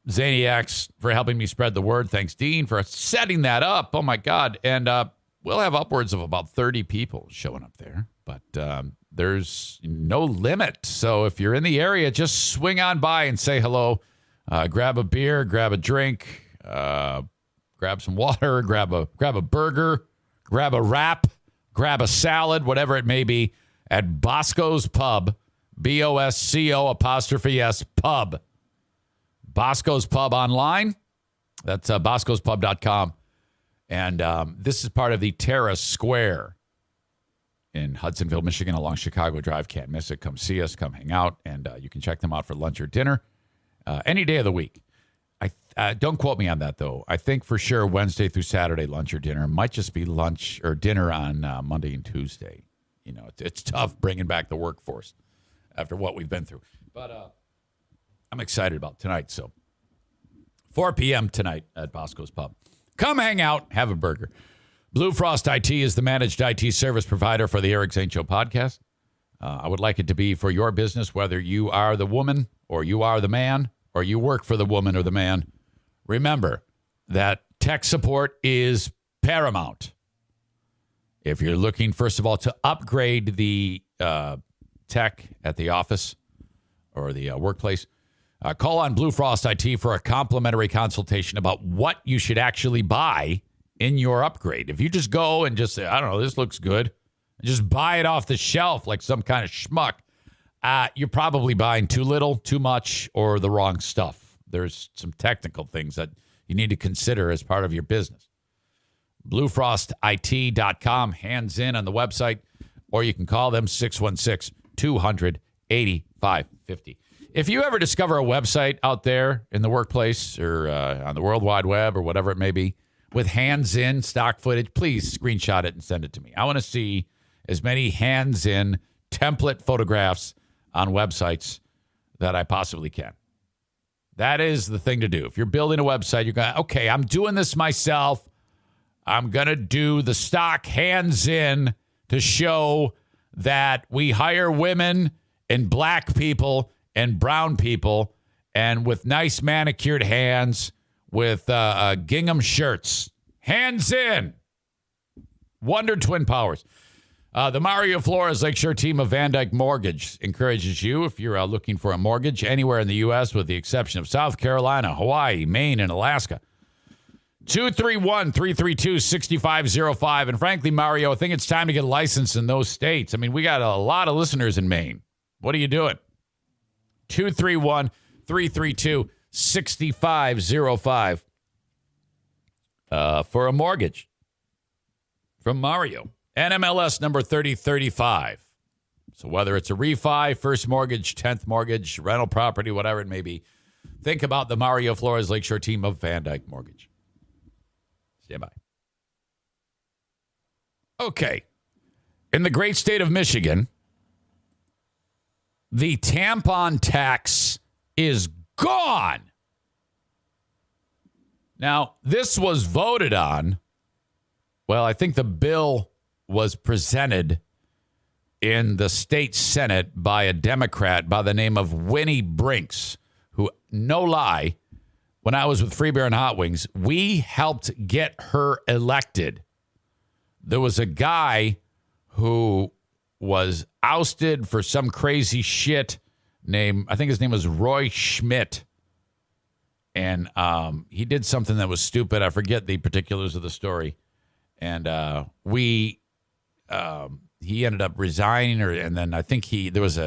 Zaniacs for helping me spread the word. Thanks, Dean, for setting that up. Oh, my God. And we'll have upwards of about 30 people showing up there. But there's no limit. So if you're in the area, just swing on by and say hello. Grab a beer, grab a drink, grab some water, grab a burger, grab a wrap, grab a salad, whatever it may be, at Bosco's Pub, BOSCO''S Pub. Bosco's Pub online. That's boscospub.com. And this is part of the Terrace Square in Hudsonville, Michigan, along Chicago Drive. Can't miss it. Come see us. Come hang out. And you can check them out for lunch or dinner any day of the week. Don't quote me on that, though. I think for sure Wednesday through Saturday, lunch or dinner. Might just be lunch or dinner on Monday and Tuesday. You know, it's tough bringing back the workforce after what we've been through. But I'm excited about tonight. So 4 p.m. tonight at Bosco's Pub. Come hang out. Have a burger. Blue Frost IT is the managed IT service provider for the Eric Zane Show podcast. I would like it to be for your business, whether you are the woman or you are the man or you work for the woman or the man. Remember that tech support is paramount. If you're looking, first of all, to upgrade the tech at the office or the workplace, call on Blue Frost IT for a complimentary consultation about what you should actually buy in your upgrade. If you just go and just say, I don't know, this looks good, just buy it off the shelf like some kind of schmuck, you're probably buying too little, too much, or the wrong stuff. There's some technical things that you need to consider as part of your business. BlueFrostIT.com, hands in on the website, or you can call them 616-200-8550. If you ever discover a website out there in the workplace or on the World Wide Web or whatever it may be, with hands-in stock footage, please screenshot it and send it to me. I want to see as many hands-in template photographs on websites that I possibly can. That is the thing to do. If you're building a website, you're going, okay, I'm doing this myself. I'm going to do the stock hands-in to show that we hire women and black people and brown people and with nice manicured hands with gingham shirts. Hands in. Wonder Twin Powers. The Mario Flores Lakeshore team of Van Dyke Mortgage encourages you, if you're looking for a mortgage anywhere in the U.S., with the exception of South Carolina, Hawaii, Maine, and Alaska. 231-332-6505. And frankly, Mario, I think it's time to get licensed in those states. I mean, we got a lot of listeners in Maine. What are you doing? 231-332-6505 for a mortgage from Mario. NMLS number 3035. So whether it's a refi, first mortgage, 10th mortgage, rental property, whatever it may be, think about the Mario Flores Lakeshore team of Van Dyke Mortgage. Stand by. Okay. In the great state of Michigan, the tampon tax is gone. Now, this was voted on. Well, I think the bill was presented in the state Senate by a Democrat by the name of Winnie Brinks, who, no lie, when I was with Free Beer and Hot Wings, we helped get her elected. There was a guy who was ousted for some crazy shit named, I think his name was Roy Schmidt. And he did something that was stupid. I forget the particulars of the story. And he ended up resigning, and then I think there was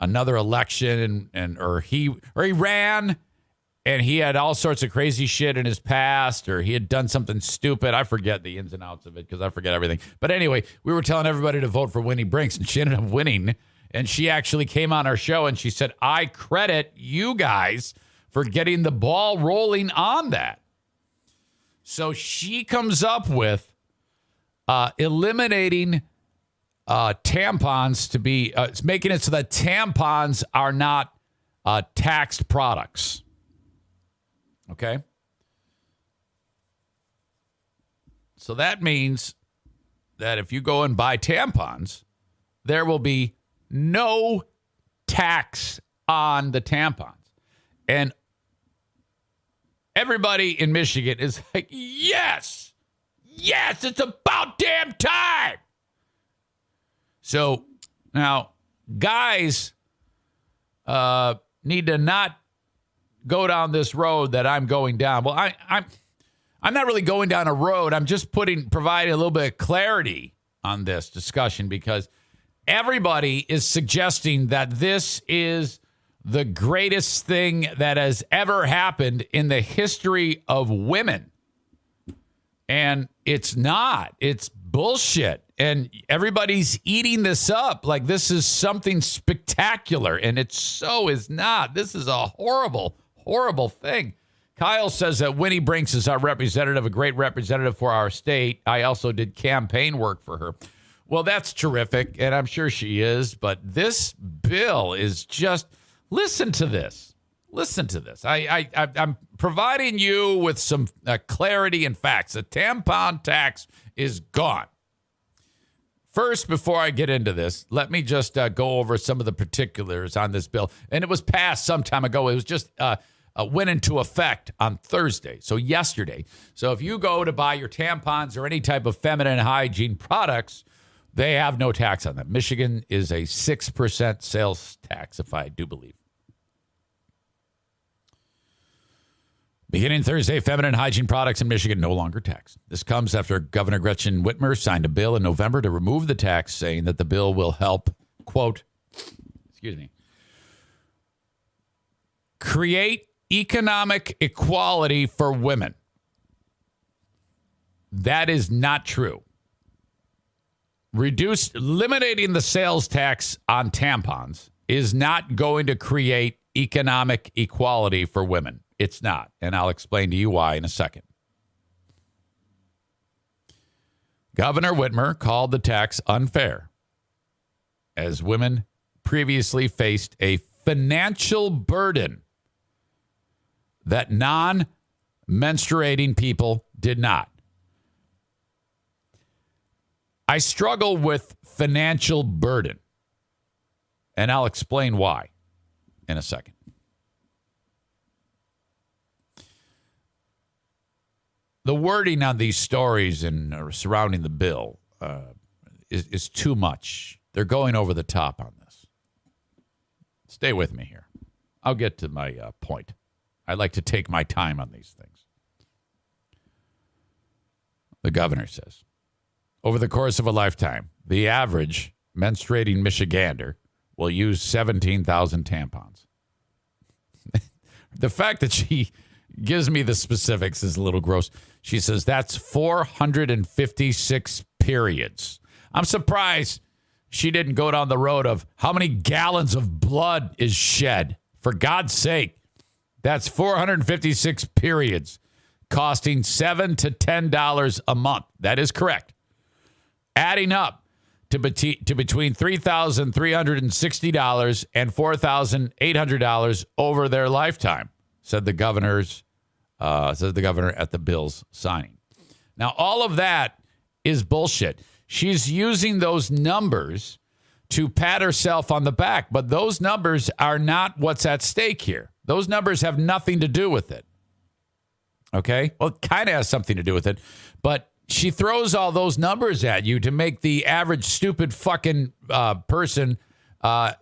another election, or he ran, and he had all sorts of crazy shit in his past, or he had done something stupid. I forget the ins and outs of it because I forget everything. But anyway, we were telling everybody to vote for Winnie Brinks, and she ended up winning. And she actually came on our show, and she said, "I credit you guys for getting the ball rolling on that." So she comes up with eliminating tampons to be, it's making it so that tampons are not taxed products. Okay? So that means that if you go and buy tampons, there will be no tax on the tampons. And everybody in Michigan is like, yes, it's about damn time. So now guys need to not go down this road that I'm going down. Well, I'm not really going down a road. I'm just providing a little bit of clarity on this discussion, because everybody is suggesting that this is the greatest thing that has ever happened in the history of women. And it's not. It's bullshit. And everybody's eating this up like this is something spectacular. And it so is not. This is a horrible, horrible thing. Kyle says that Winnie Brinks is our representative, a great representative for our state. I also did campaign work for her. Well, that's terrific, and I'm sure she is. But this bill is just, listen to this. Listen to this. I'm providing you with some clarity and facts. The tampon tax is gone. First, before I get into this, let me just go over some of the particulars on this bill. And it was passed some time ago. It was just went into effect on Thursday, so yesterday. So if you go to buy your tampons or any type of feminine hygiene products, they have no tax on them. Michigan is a 6% sales tax, if I do believe. Beginning Thursday, feminine hygiene products in Michigan no longer taxed. This comes after Governor Gretchen Whitmer signed a bill in November to remove the tax, saying that the bill will help, quote, create economic equality for women. That is not true. Eliminating the sales tax on tampons is not going to create economic equality for women. It's not. And I'll explain to you why in a second. Governor Whitmer called the tax unfair, as women previously faced a financial burden that non-menstruating people did not. I struggle with financial burden, and I'll explain why in a second. The wording on these stories and surrounding the bill is too much. They're going over the top on this. Stay with me here. I'll get to my point. I like to take my time on these things. The governor says, over the course of a lifetime, the average menstruating Michigander will use 17,000 tampons. The fact that she gives me the specifics is a little gross. She says that's 456 periods. I'm surprised she didn't go down the road of how many gallons of blood is shed. For God's sake, that's 456 periods costing $7 to $10 a month. That is correct. Adding up to between $3,360 and $4,800 over their lifetime, said the governor at the bill's signing. Now, all of that is bullshit. She's using those numbers to pat herself on the back, but those numbers are not what's at stake here. Those numbers have nothing to do with it. Okay? Well, it kind of has something to do with it, but she throws all those numbers at you to make the average stupid fucking person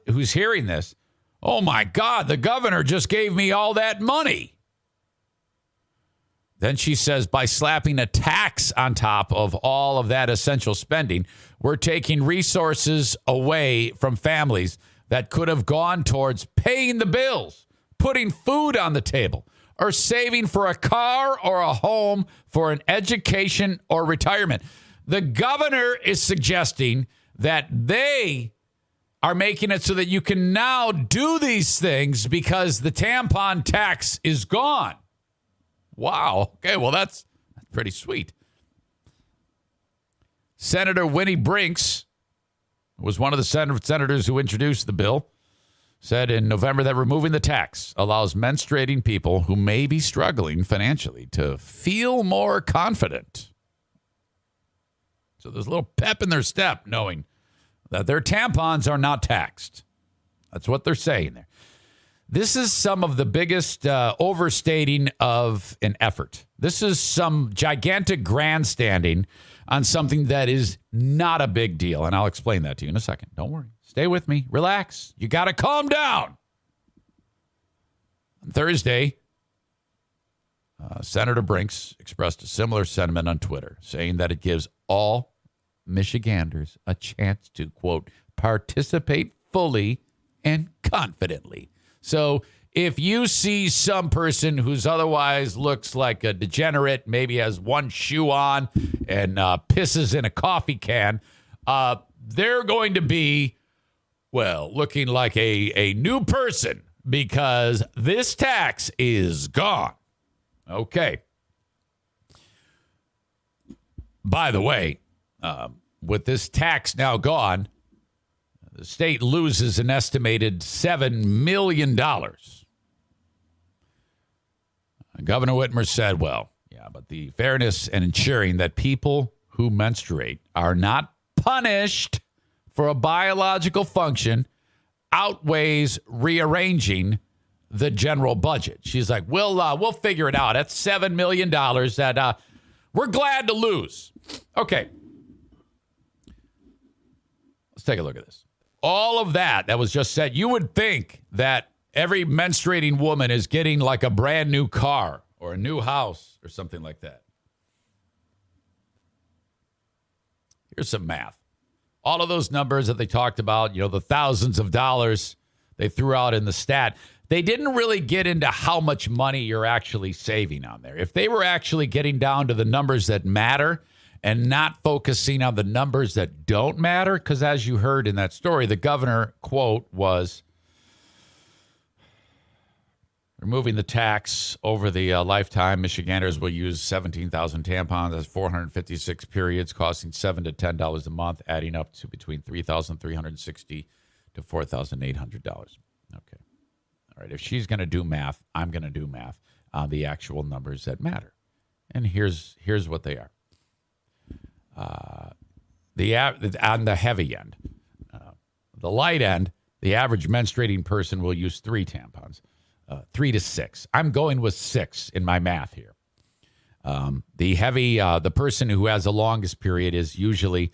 who's hearing this, oh my God, the governor just gave me all that money. Then she says, by slapping a tax on top of all of that essential spending, we're taking resources away from families that could have gone towards paying the bills, putting food on the table, or saving for a car or a home for an education or retirement. The governor is suggesting that they are making it so that you can now do these things because the tampon tax is gone. Wow. Okay, well, that's pretty sweet. Senator Winnie Brinks was one of the senators who introduced the bill, said in November that removing the tax allows menstruating people who may be struggling financially to feel more confident. So there's a little pep in their step knowing that their tampons are not taxed. That's what they're saying there. This is some of the biggest overstating of an effort. This is some gigantic grandstanding on something that is not a big deal. And I'll explain that to you in a second. Don't worry. Stay with me. Relax. You got to calm down. On Thursday, Senator Brinks expressed a similar sentiment on Twitter, saying that it gives all Michiganders a chance to, quote, participate fully and confidently. So if you see some person who's otherwise looks like a degenerate, maybe has one shoe on and pisses in a coffee can, they're going to be, well, looking like a new person because this tax is gone. Okay. By the way, with this tax now gone, the state loses an estimated $7 million. Governor Whitmer said, well, yeah, but the fairness and ensuring that people who menstruate are not punished for a biological function outweighs rearranging the general budget. She's like, we'll figure it out. That's $7 million that we're glad to lose. Okay. Let's take a look at this. All of that was just said, you would think that every menstruating woman is getting like a brand new car or a new house or something like that. Here's some math. All of those numbers that they talked about, the thousands of dollars they threw out in the stat, they didn't really get into how much money you're actually saving on there. If they were actually getting down to the numbers that matter and not focusing on the numbers that don't matter, because as you heard in that story, the governor, quote, was removing the tax over the lifetime. Michiganders will use 17,000 tampons. That's 456 periods, costing $7 to $10 a month, adding up to between $3,360 to $4,800. Okay. All right. If she's going to do math, I'm going to do math on the actual numbers that matter. And here's what they are. On the heavy end, the light end, the average menstruating person will use 3 tampons, 3 to 6. I'm going with 6 in my math here. The heavy, the person who has the longest period is usually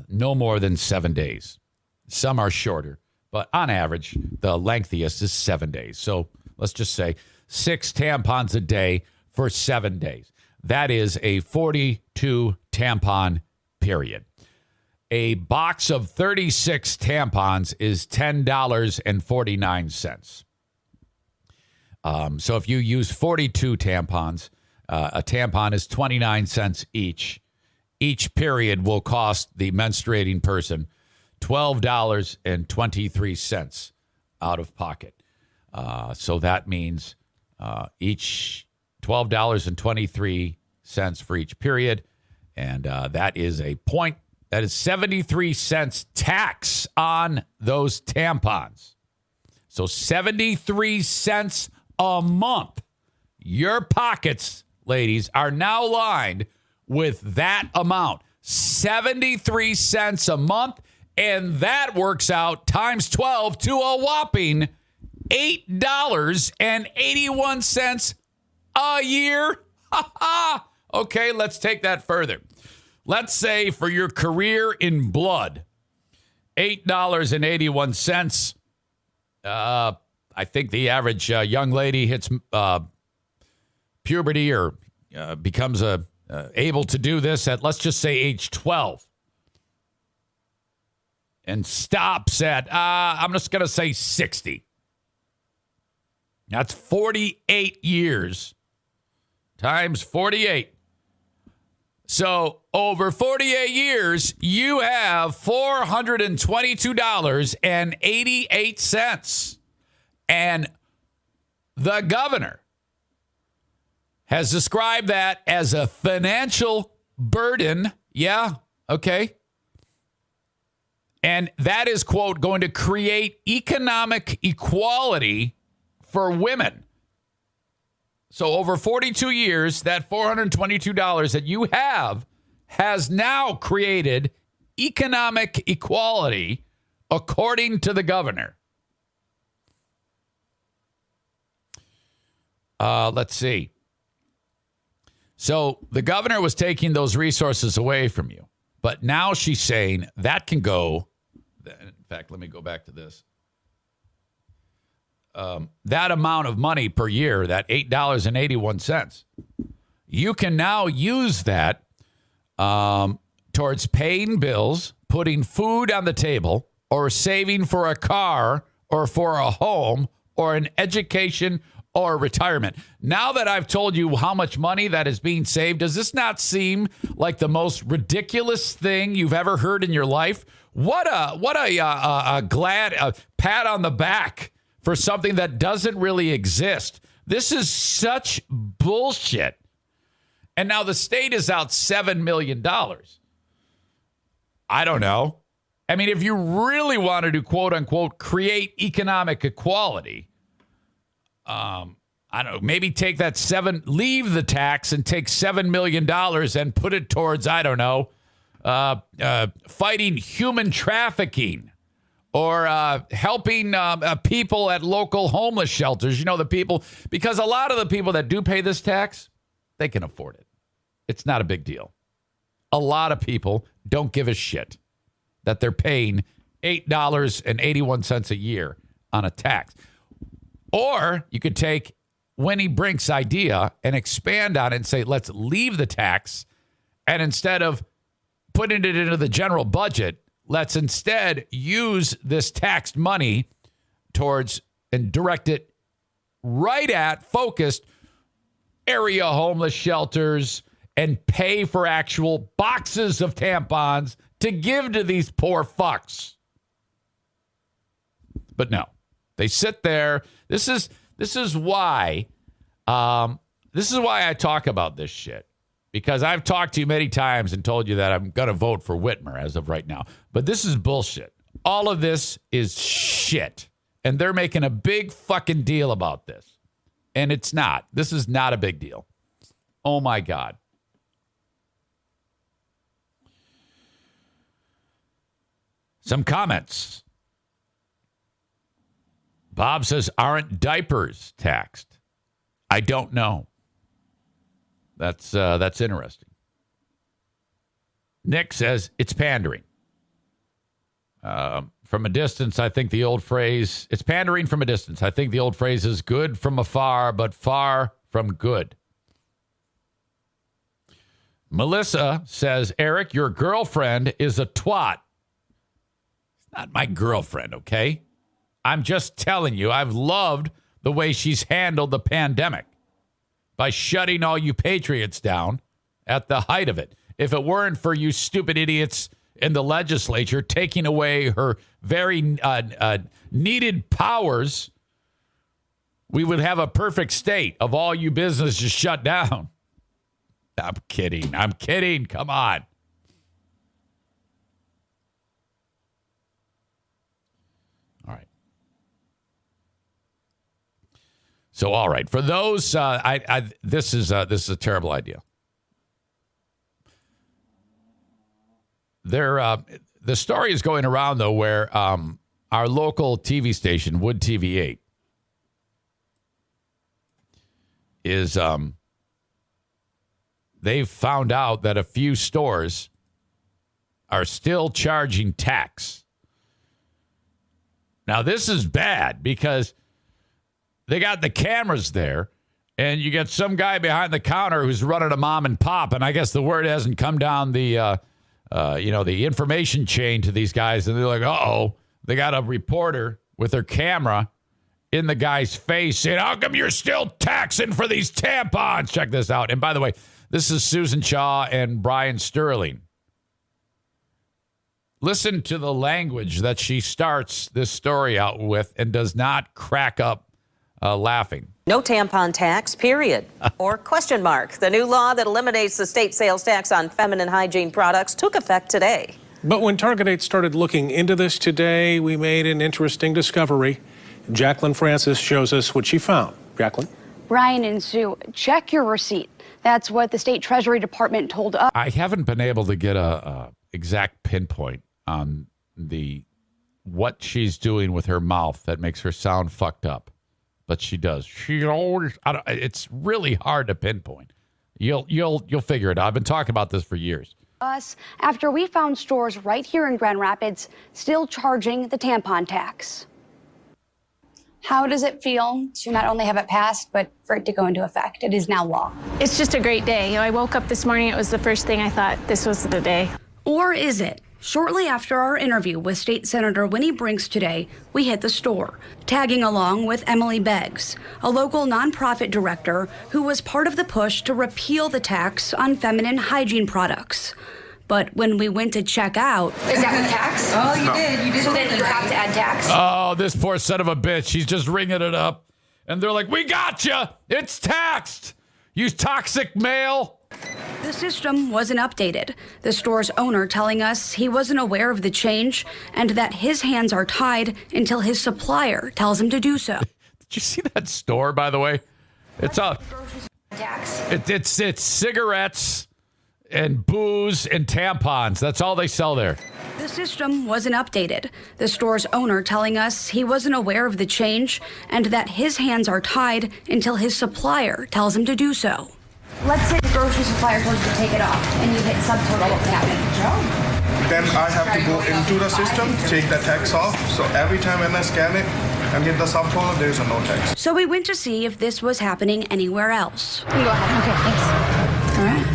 no more than 7 days. Some are shorter, but on average, the lengthiest is 7 days. So let's just say 6 tampons a day for 7 days. That is a 42 tampon period. A box of 36 tampons is $10.49. So if you use 42 tampons, a tampon is 29 cents each. Each period will cost the menstruating person $12.23 out of pocket. So that means each $12.23 for each period. And that is a point. That is 73 cents tax on those tampons. So 73 cents a month. Your pockets, ladies, are now lined with that amount. 73 cents a month. And that works out times 12 to a whopping $8.81 a year. Okay, let's take that further. Let's say for your career in blood, $8.81. I think the average young lady hits puberty or becomes able to do this at, let's just say, age 12. And stops at, I'm just going to say 60. That's 48 years times 48. So over 48 years, you have $422.88. And the governor has described that as a financial burden. Yeah, okay. And that is, quote, going to create economic equality for women. So over 42 years, that $422 that you have has now created economic equality, according to the governor. Let's see. So the governor was taking those resources away from you. But now she's saying that can go. In fact, let me go back to this. That amount of money per year, that $8.81, you can now use that towards paying bills, putting food on the table, or saving for a car or for a home or an education or retirement. Now that I've told you how much money that is being saved, does this not seem like the most ridiculous thing you've ever heard in your life? What a glad pat on the back for something that doesn't really exist. This is such bullshit. And now the state is out $7 million. I don't know. I mean, if you really wanted to, quote unquote, create economic equality, I don't know, maybe take that leave the tax and take $7 million and put it towards, I don't know, fighting human trafficking or helping people at local homeless shelters. You know, the people, because a lot of the people that do pay this tax, they can afford it. It's not a big deal. A lot of people don't give a shit that they're paying $8.81 a year on a tax. Or you could take Winnie Brink's idea and expand on it and say, let's leave the tax. And instead of putting it into the general budget, let's instead use this taxed money towards and direct it right at focused area homeless shelters and pay for actual boxes of tampons to give to these poor fucks. But no, they sit there. This is why I talk about this shit, because I've talked to you many times and told you that I'm going to vote for Whitmer as of right now. But this is bullshit. All of this is shit. And they're making a big fucking deal about this. And it's not. This is not a big deal. Oh, my God. Some comments. Bob says, aren't diapers taxed? I don't know. That's interesting. Nick says, it's pandering. From a distance, I think the old phrase, it's pandering from a distance. I think the old phrase is good from afar, but far from good. Melissa says, Eric, your girlfriend is a twat. It's not my girlfriend, okay? I'm just telling you, I've loved the way she's handled the pandemic by shutting all you patriots down at the height of it. If it weren't for you stupid idiots in the legislature, taking away her very needed powers, we would have a perfect state of all you businesses shut down. I'm kidding. Come on. All right. So, all right. For those, this is a terrible idea. The story is going around, though, where our local TV station, Wood TV 8, is they've found out that a few stores are still charging tax. Now, this is bad because they got the cameras there, and you get some guy behind the counter who's running a mom and pop, and I guess the word hasn't come down the information chain to these guys, and they're like, uh-oh, they got a reporter with their camera in the guy's face saying, how come you're still taxing for these tampons? Check this out. And by the way, this is Susan Shaw and Brian Sterling. Listen to the language that she starts this story out with and does not crack up laughing. No tampon tax, period. Or question mark. The new law that eliminates the state sales tax on feminine hygiene products took effect today. But when Target 8 started looking into this today, we made an interesting discovery. Jacqueline Francis shows us what she found. Jacqueline? Brian and Sue, check your receipt. That's what the state Treasury Department told us. I haven't been able to get a exact pinpoint on what she's doing with her mouth that makes her sound fucked up. But she does. She always. It's really hard to pinpoint. You'll figure it out. I've been talking about this for years. Us after we found stores right here in Grand Rapids still charging the tampon tax. How does it feel to not only have it passed, but for it to go into effect? It is now law. It's just a great day. I woke up this morning. It was the first thing I thought this was the day. Or is it? Shortly after our interview with State Senator Winnie Brinks today, we hit the store, tagging along with Emily Beggs, a local nonprofit director who was part of the push to repeal the tax on feminine hygiene products. But when we went to check out... Is that with tax? Oh, you did. You did. So then you have to add tax? Oh, this poor son of a bitch. He's just ringing it up. And they're like, we got you. It's taxed. You toxic male. The system wasn't updated. The store's owner telling us he wasn't aware of the change and that his hands are tied until his supplier tells him to do so. Did you see that store, by the way? It's it's cigarettes and booze and tampons. That's all they sell there. The system wasn't updated. The store's owner telling us he wasn't aware of the change and that his hands are tied until his supplier tells him to do so. Let's say the grocery supplier told you to take it off and you hit subtotal. What's happening? Then I have to go into the system, take the tax off. So every time when I scan it and hit the subtotal, there's a no tax. So we went to see if this was happening anywhere else. You go ahead. Okay, thanks. All right.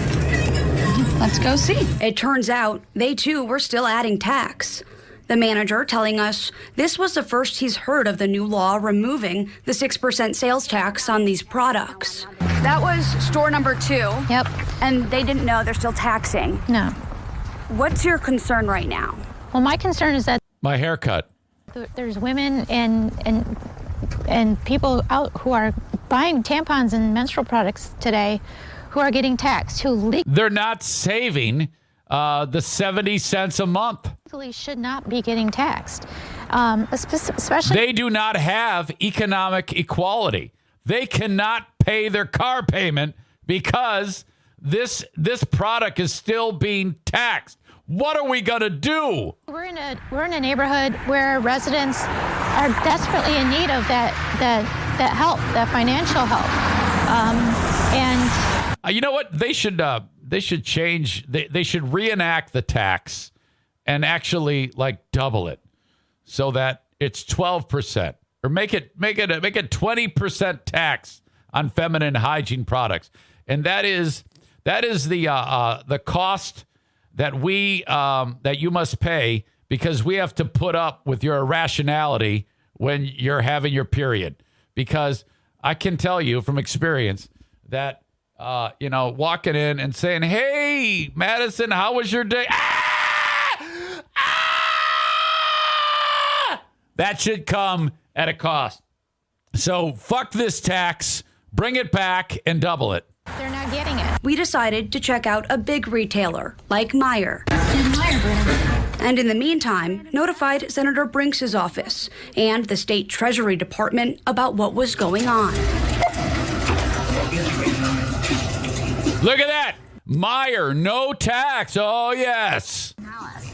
Let's go see. It turns out they too were still adding tax. The manager telling us this was the first he's heard of the new law removing the 6% sales tax on these products. That was store number 2. Yep. And they didn't know they're still taxing. No. What's your concern right now? Well, my concern is that My haircut. there's women and people out who are buying tampons and menstrual products today who are getting taxed, who They're not saving the 70 cents a month. legally should not be getting taxed, especially. They do not have economic equality. They cannot pay their car payment because this product is still being taxed. What are we gonna do? We're in a neighborhood where residents are desperately in need of that help, that financial help, and you know what? They should change. They should reenact the tax and actually like double it so that it's 12%, or make it 20% tax on feminine hygiene products, and that is the cost that that you must pay because we have to put up with your irrationality when you're having your period. Because I can tell you from experience that walking in and saying, "Hey, Madison, how was your day?" That should come at a cost. So fuck this tax, bring it back, and double it. They're not getting it. We decided to check out a big retailer like Meijer. And in the meantime, notified Senator Brinks' office and the state Treasury Department about what was going on. Look at that. Meijer, no tax. Oh, yes.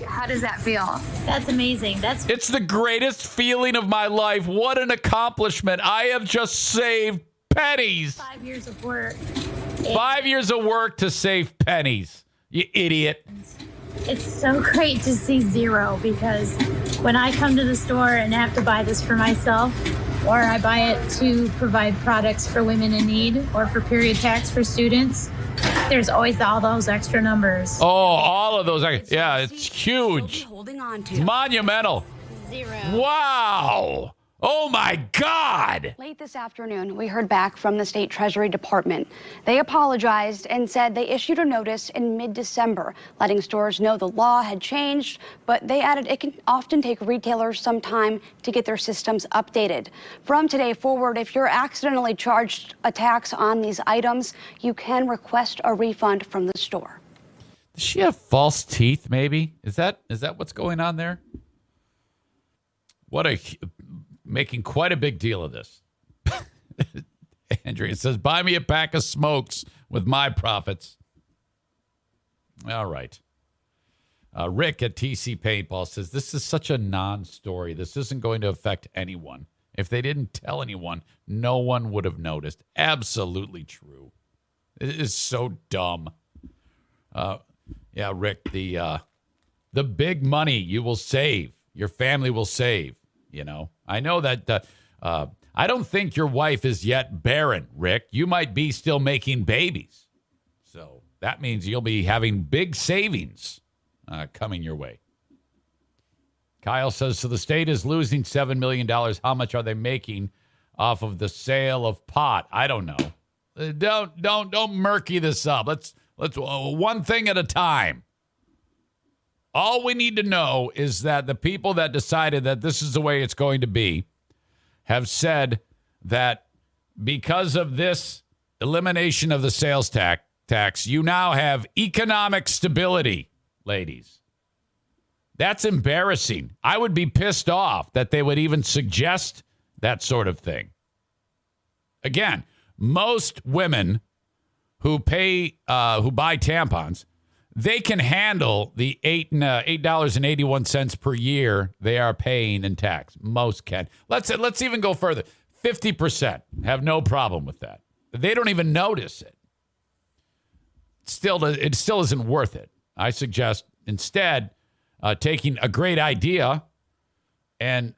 How does that feel? That's amazing. It's the greatest feeling of my life. What an accomplishment. I have just saved pennies. 5 years of work. 5 years of work to save pennies. You idiot. It's so great to see zero, because when I come to the store and have to buy this for myself, or I buy it to provide products for women in need or for period tax for students, there's always all those extra numbers. Oh, all of those. Yeah, it's huge. Holding on to. Monumental. Zero. Wow. Oh, my God. Late this afternoon, we heard back from the state Treasury Department. They apologized and said they issued a notice in mid-December, letting stores know the law had changed, but they added it can often take retailers some time to get their systems updated. From today forward, if you're accidentally charged a tax on these items, you can request a refund from the store. Does she have false teeth, maybe? Is that what's going on there? Making quite a big deal of this. Andrea says, buy me a pack of smokes with my profits. All right. Rick at TC Paintball says, this is such a non-story. This isn't going to affect anyone. If they didn't tell anyone, no one would have noticed. Absolutely true. It is so dumb. Yeah, Rick, the big money you will save, your family will save. You know, I know that I don't think your wife is yet barren, Rick. You might be still making babies. So that means you'll be having big savings coming your way. Kyle says, so the state is losing $7 million. How much are they making off of the sale of pot? I don't know. Don't murky this up. Let's one thing at a time. All we need to know is that the people that decided that this is the way it's going to be have said that because of this elimination of the sales tax, you now have economic stability, ladies. That's embarrassing. I would be pissed off that they would even suggest that sort of thing. Again, most women who buy tampons, they can handle the $8.81 per year they are paying in tax. Most can. Let's even go further. 50% have no problem with that. They don't even notice it. It still isn't worth it. I suggest instead taking a great idea and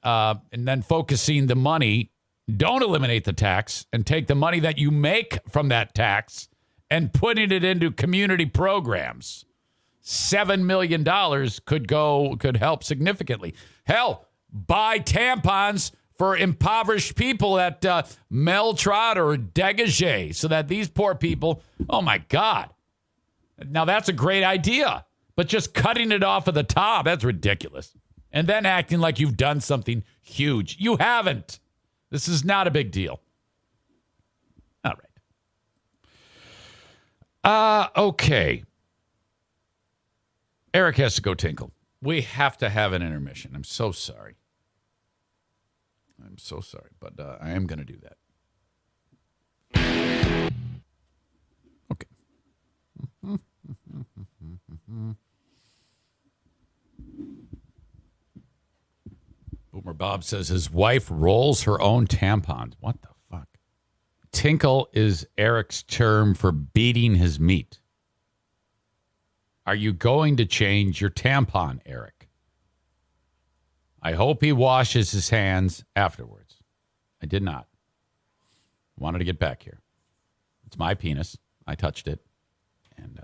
then focusing the money. Don't eliminate the tax and take the money that you make from that tax and putting it into community programs. $7 million could help significantly. Hell, buy tampons for impoverished people at Meltrot or Degage so that these poor people, oh my God. Now that's a great idea, but just cutting it off at the top, that's ridiculous. And then acting like you've done something huge. You haven't. This is not a big deal. All right. Okay. Eric has to go tinkle. We have to have an intermission. I'm so sorry. But I am going to do that. Okay. Boomer Bob says his wife rolls her own tampons. What the fuck? Tinkle is Eric's term for beating his meat. Are you going to change your tampon, Eric? I hope he washes his hands afterwards. I did not. Wanted to get back here. It's my penis. I touched it. And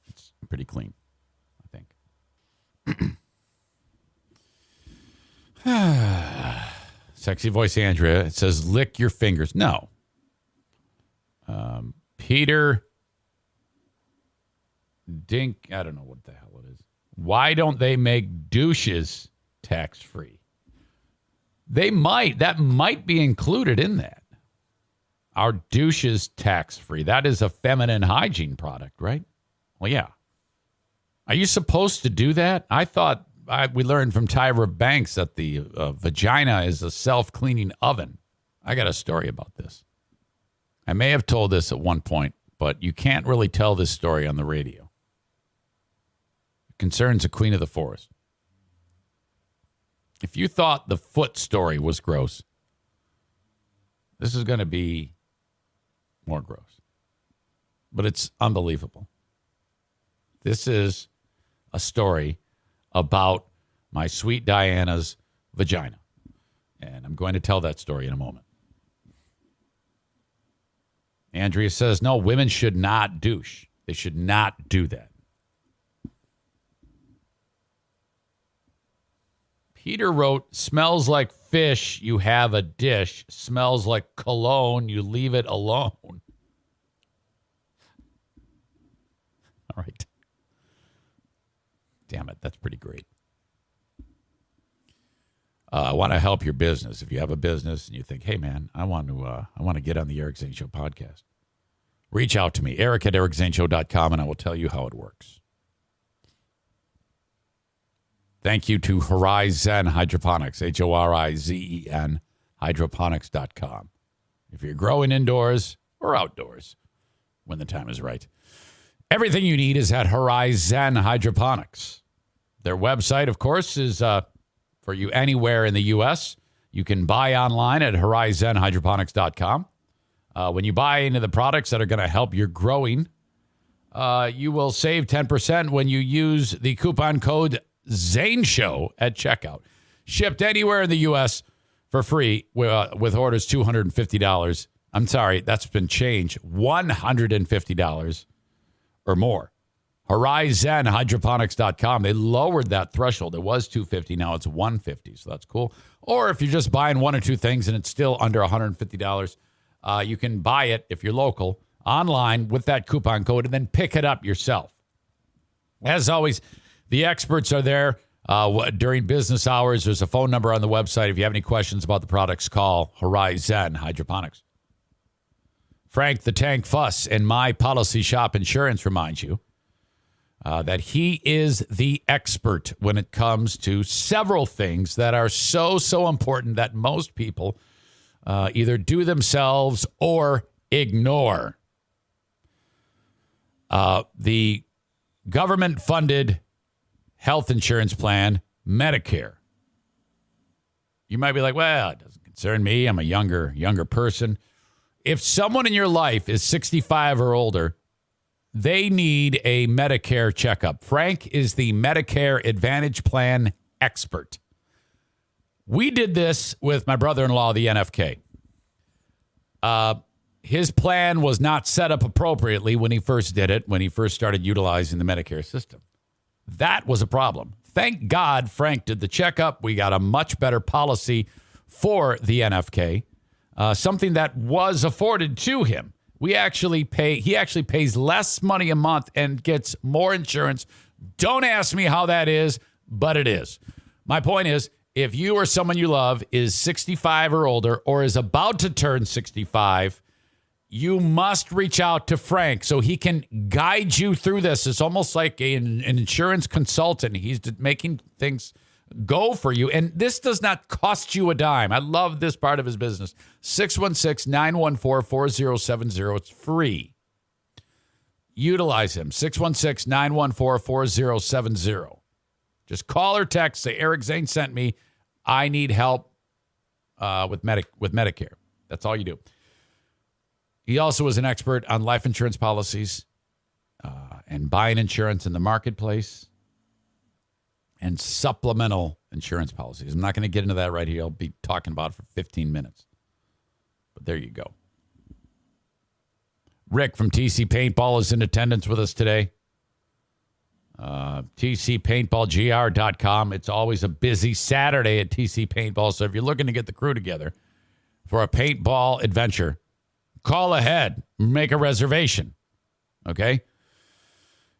it's pretty clean, I think. Sexy voice Andrea. It says, lick your fingers. No. Peter Dink. I don't know what the hell it is. Why don't they make douches tax-free? That might be included in that. Our douche is tax-free. That is a feminine hygiene product, right? Well, yeah. Are you supposed to do that? I thought we learned from Tyra Banks that the vagina is a self-cleaning oven. I got a story about this. I may have told this at one point, but you can't really tell this story on the radio. It concerns a queen of the forest. If you thought the foot story was gross, this is going to be more gross. But it's unbelievable. This is a story about my sweet Diana's vagina. And I'm going to tell that story in a moment. Andrea says, no, women should not douche. They should not do that. Peter wrote, smells like fish, you have a dish. Smells like cologne, you leave it alone. All right. Damn it, that's pretty great. I want to help your business. If you have a business and you think, hey, man, I want to get on the Eric Zane Show podcast, reach out to me, eric@ericzaneshow.com, and I will tell you how it works. Thank you to Horizon Hydroponics, Horizen, hydroponics.com. If you're growing indoors or outdoors, when the time is right, everything you need is at Horizon Hydroponics. Their website, of course, is for you anywhere in the U.S. You can buy online at horizonhydroponics.com. When you buy into the products that are going to help your growing, you will save 10% when you use the coupon code Zane Show at checkout. Shipped anywhere in the U.S. for free with orders $250. I'm sorry, that's been changed. $150 or more. HorizonHydroponics.com. They lowered that threshold. It was $250. Now it's $150. So that's cool. Or if you're just buying one or two things and it's still under $150, you can buy it if you're local online with that coupon code and then pick it up yourself. As always, the experts are there during business hours. There's a phone number on the website. If you have any questions about the products, call Horizon Hydroponics. Frank the Tank Fuss and My Policy Shop Insurance reminds you that he is the expert when it comes to several things that are so important that most people either do themselves or ignore. The government-funded health insurance plan, Medicare. You might be like, well, it doesn't concern me. I'm a younger person. If someone in your life is 65 or older, they need a Medicare checkup. Frank is the Medicare Advantage Plan expert. We did this with my brother-in-law, the NFK. His plan was not set up appropriately when he first did it, when he first started utilizing the Medicare system. That was a problem. Thank God Frank did the checkup. We got a much better policy for the NFK, something that was afforded to him. He actually pays less money a month and gets more insurance. Don't ask me how that is, but it is. My point is, if you or someone you love is 65 or older or is about to turn 65, you must reach out to Frank so he can guide you through this. It's almost like an insurance consultant. He's making things go for you. And this does not cost you a dime. I love this part of his business. 616-914-4070. It's free. Utilize him. 616-914-4070. Just call or text. Say, Eric Zane sent me. I need help with Medicare. That's all you do. He also is an expert on life insurance policies and buying insurance in the marketplace and supplemental insurance policies. I'm not going to get into that right here. I'll be talking about it for 15 minutes. But there you go. Rick from TC Paintball is in attendance with us today. TCPaintballGR.com. It's always a busy Saturday at TC Paintball. So if you're looking to get the crew together for a paintball adventure, call ahead. Make a reservation. Okay?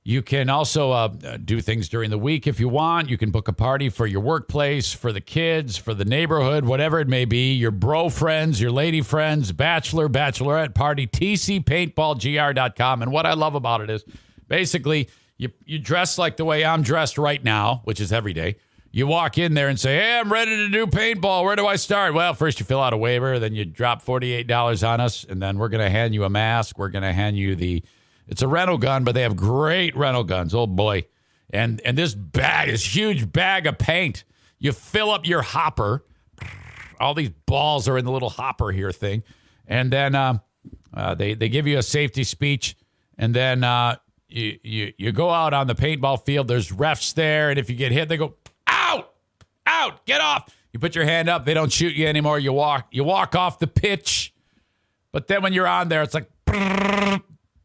You can also do things during the week if you want. You can book a party for your workplace, for the kids, for the neighborhood, whatever it may be. Your bro friends, your lady friends, bachelor, bachelorette party, tcpaintballgr.com. And what I love about it is basically you dress like the way I'm dressed right now, which is every day. You walk in there and say, hey, I'm ready to do paintball. Where do I start? Well, first you fill out a waiver, then you drop $48 on us, and then we're going to hand you a mask. We're going to hand you it's a rental gun, but they have great rental guns. Oh, boy. And this huge bag of paint, you fill up your hopper. All these balls are in the little hopper here thing. And then they give you a safety speech. And then you go out on the paintball field. There's refs there. And if you get hit, they go, out, get off. You put your hand up. They don't shoot you anymore. You walk off the pitch. But then when you're on there, it's like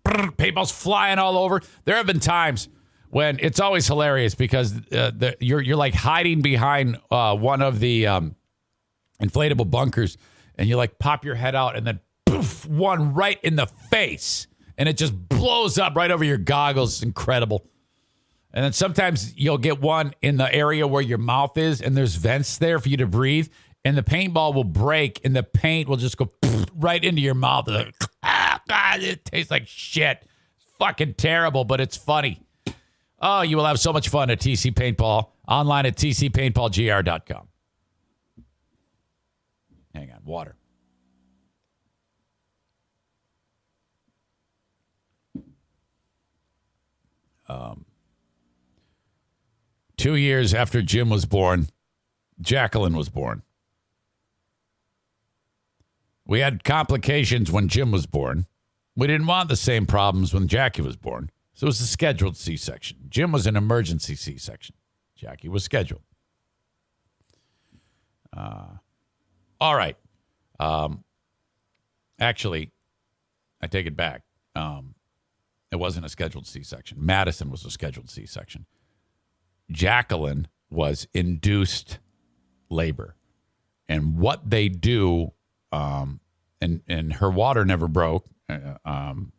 paintball's flying all over. There have been times when it's always hilarious because you're like hiding behind one of the inflatable bunkers, and you like pop your head out, and then poof, one right in the face, and it just blows up right over your goggles. It's incredible. And then sometimes you'll get one in the area where your mouth is, and there's vents there for you to breathe, and the paintball will break, and the paint will just go right into your mouth. It tastes like shit. It's fucking terrible, but it's funny. Oh, you will have so much fun at TC Paintball. Online at tcpaintballgr.com. Hang on, water. 2 years after Jim was born, Jacqueline was born. We had complications when Jim was born. We didn't want the same problems when Jackie was born. So it was a scheduled C-section. Jim was an emergency C-section. Jackie was scheduled. All right. Actually, I take it back. It wasn't a scheduled C-section. Madison was a scheduled C-section. Jacqueline was induced labor. And what they do, and her water never broke on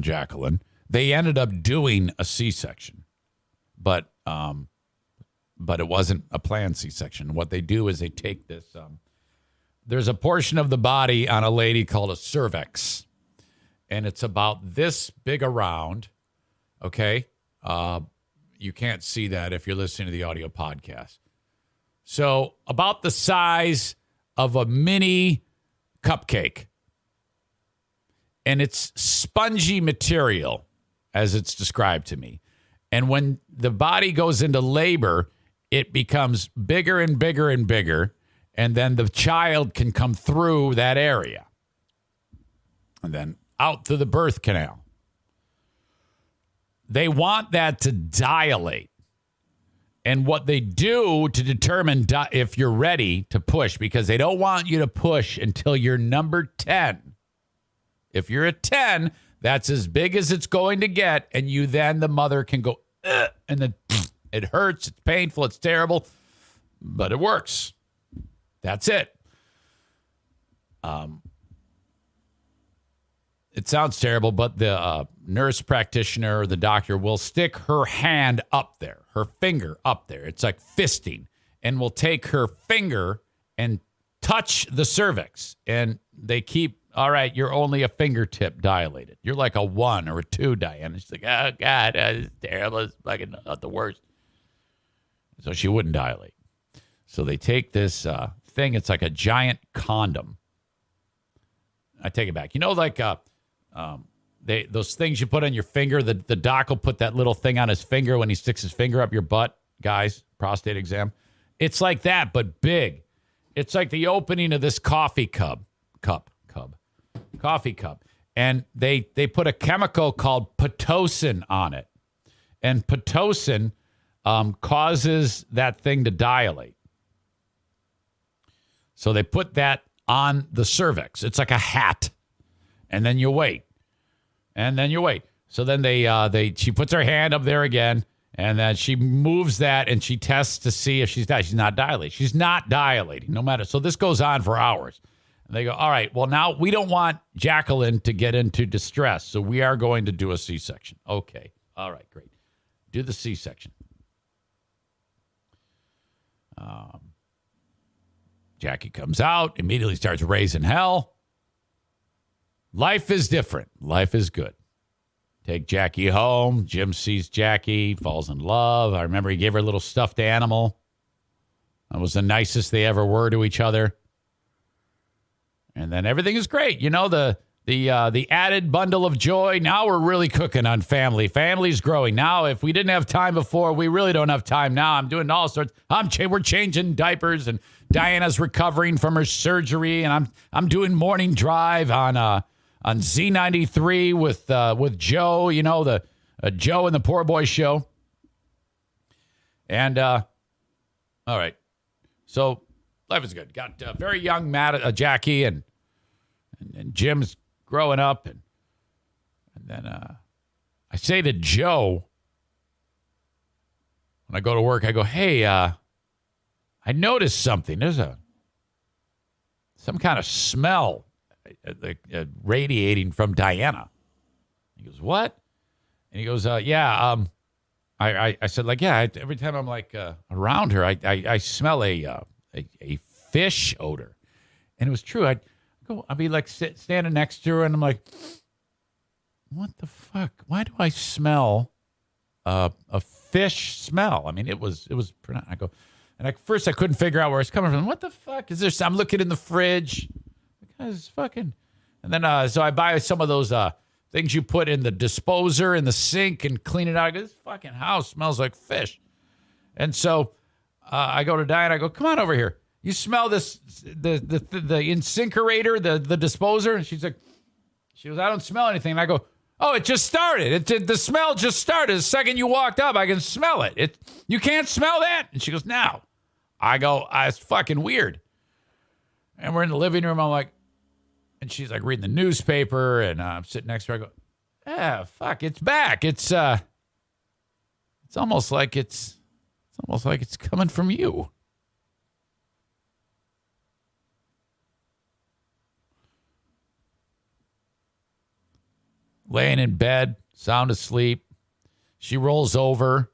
Jacqueline. They ended up doing a C-section, but it wasn't a planned C-section. What they do is they take this. There's a portion of the body on a lady called a cervix, and it's about this big around. Okay, you can't see that if you're listening to the audio podcast. So about the size of a mini cupcake. And it's spongy material, as it's described to me. And when the body goes into labor, it becomes bigger and bigger and bigger. And then the child can come through that area. And then out through the birth canal. They want that to dilate. And what they do to determine if you're ready to push, because they don't want you to push until you're number 10. If you're at 10, that's as big as it's going to get. And the mother can go, and then it hurts. It's painful. It's terrible. But it works. That's it. It sounds terrible, but the nurse practitioner or the doctor will stick her hand up there, her finger up there. It's like fisting, and will take her finger and touch the cervix. And they keep, all right, you're only a fingertip dilated. You're like a 1 or a 2, Diane. She's like, oh, God, it's terrible. It's fucking not the worst. So she wouldn't dilate. So they take this thing. It's like a giant condom. I take it back. You know, like those things you put on your finger, the doc will put that little thing on his finger when he sticks his finger up your butt, guys, prostate exam. It's like that, but big. It's like the opening of this coffee cup. And they put a chemical called Pitocin on it. And Pitocin causes that thing to dilate. So they put that on the cervix. It's like a hat. And then you wait. So then she puts her hand up there again, and then she moves that, and she tests to see if she's not dilating. She's not dilating, no matter. So this goes on for hours. And they go, all right, well, now we don't want Jacqueline to get into distress, so we are going to do a C-section. Okay, All right, great. Do the C-section. Jackie comes out, immediately starts raising hell. Life is different. Life is good. Take Jackie home. Jim sees Jackie, falls in love. I remember he gave her a little stuffed animal. That was the nicest they ever were to each other. And then everything is great. You know, the added bundle of joy. Now we're really cooking on family. Family's growing. Now, if we didn't have time before, we really don't have time now. I'm doing all sorts. We're changing diapers, and Diana's recovering from her surgery, and I'm doing morning drive on Z93 with Joe. You know, the Joe and the Poor Boy show. And all right, so life is good. Got very young Jackie and Jim's growing up, and then I say to Joe when I go to work, I go, "Hey, I noticed something. There's some kind of smell radiating from Diana." He goes, "What?" And he goes, "Yeah." I said, like, yeah. Every time I'm like around her, I smell a fish odor, and it was true. I'd be like standing next to her, and I'm like, what the fuck? Why do I smell a fish smell? I mean, it was. I go, and at first I couldn't figure out where it's coming from. What the fuck is this? I'm looking in the fridge. It's fucking. And then so I buy some of those things you put in the disposer in the sink and clean it out. I go, this fucking house smells like fish. And so I go to Diana. I go, come on over here. You smell this, the incinerator, the disposer? And she goes, I don't smell anything. And I go, oh, it just started. The smell just started. The second you walked up, I can smell it. You can't smell that? And she goes, no. I go, it's fucking weird. And we're in the living room. I'm like, and she's like reading the newspaper, and I'm sitting next to her. I go, fuck, it's back. It's almost like it's coming from you. Laying in bed, sound asleep. She rolls over,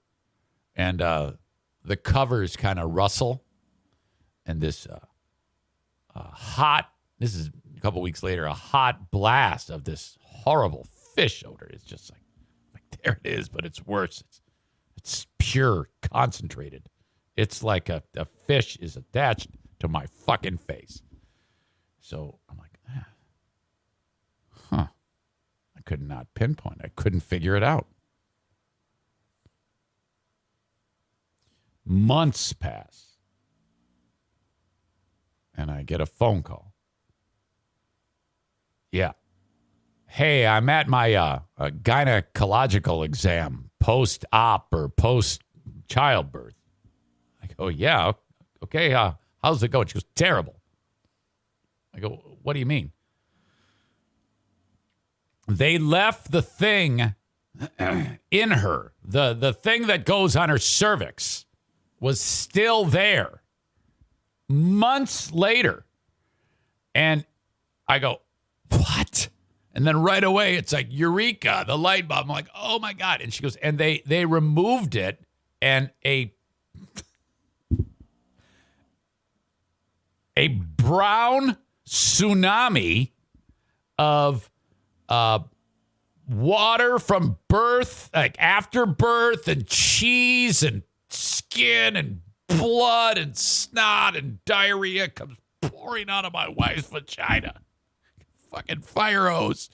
and the covers kind of rustle. And this this is a couple weeks later, a hot blast of this horrible fish odor. It's just like there it is, but it's worse. It's pure, concentrated. It's like a fish is attached to my fucking face. So I'm like, huh. I could not pinpoint. I couldn't figure it out. Months pass, and I get a phone call. Yeah. Hey, I'm at my gynecological exam, post-op or post-childbirth. I go, yeah, okay, how's it going? She goes, terrible. I go, what do you mean? They left the thing in her. The thing that goes on her cervix was still there months later. And I go, what? And then right away, it's like, eureka, the light bulb. I'm like, oh, my God. And she goes, and they removed it, and a brown tsunami of water from birth, like after birth, and cheese and skin and blood and snot and diarrhea comes pouring out of my wife's vagina. Fucking fire hose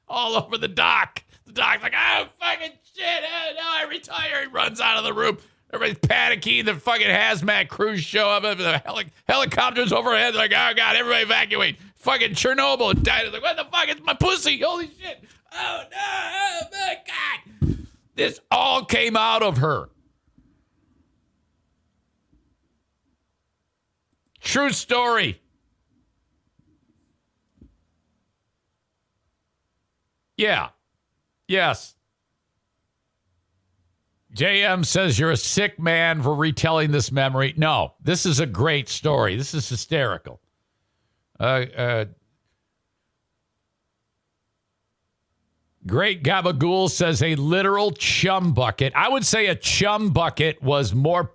all over the dock. The doc's like, oh, fucking shit. Oh, no, I retire. He runs out of the room. Everybody's panicking. The fucking hazmat crews show up. The helicopters overhead. They're like, oh, God, everybody evacuate. Fucking Chernobyl died. Like, what the fuck? It's my pussy. Holy shit. Oh, no. Oh, my God. This all came out of her. True story. Yeah. Yes. JM says you're a sick man for retelling this memory. No, this is a great story. This is hysterical. Great Gabagool says a literal chum bucket. I would say a chum bucket was more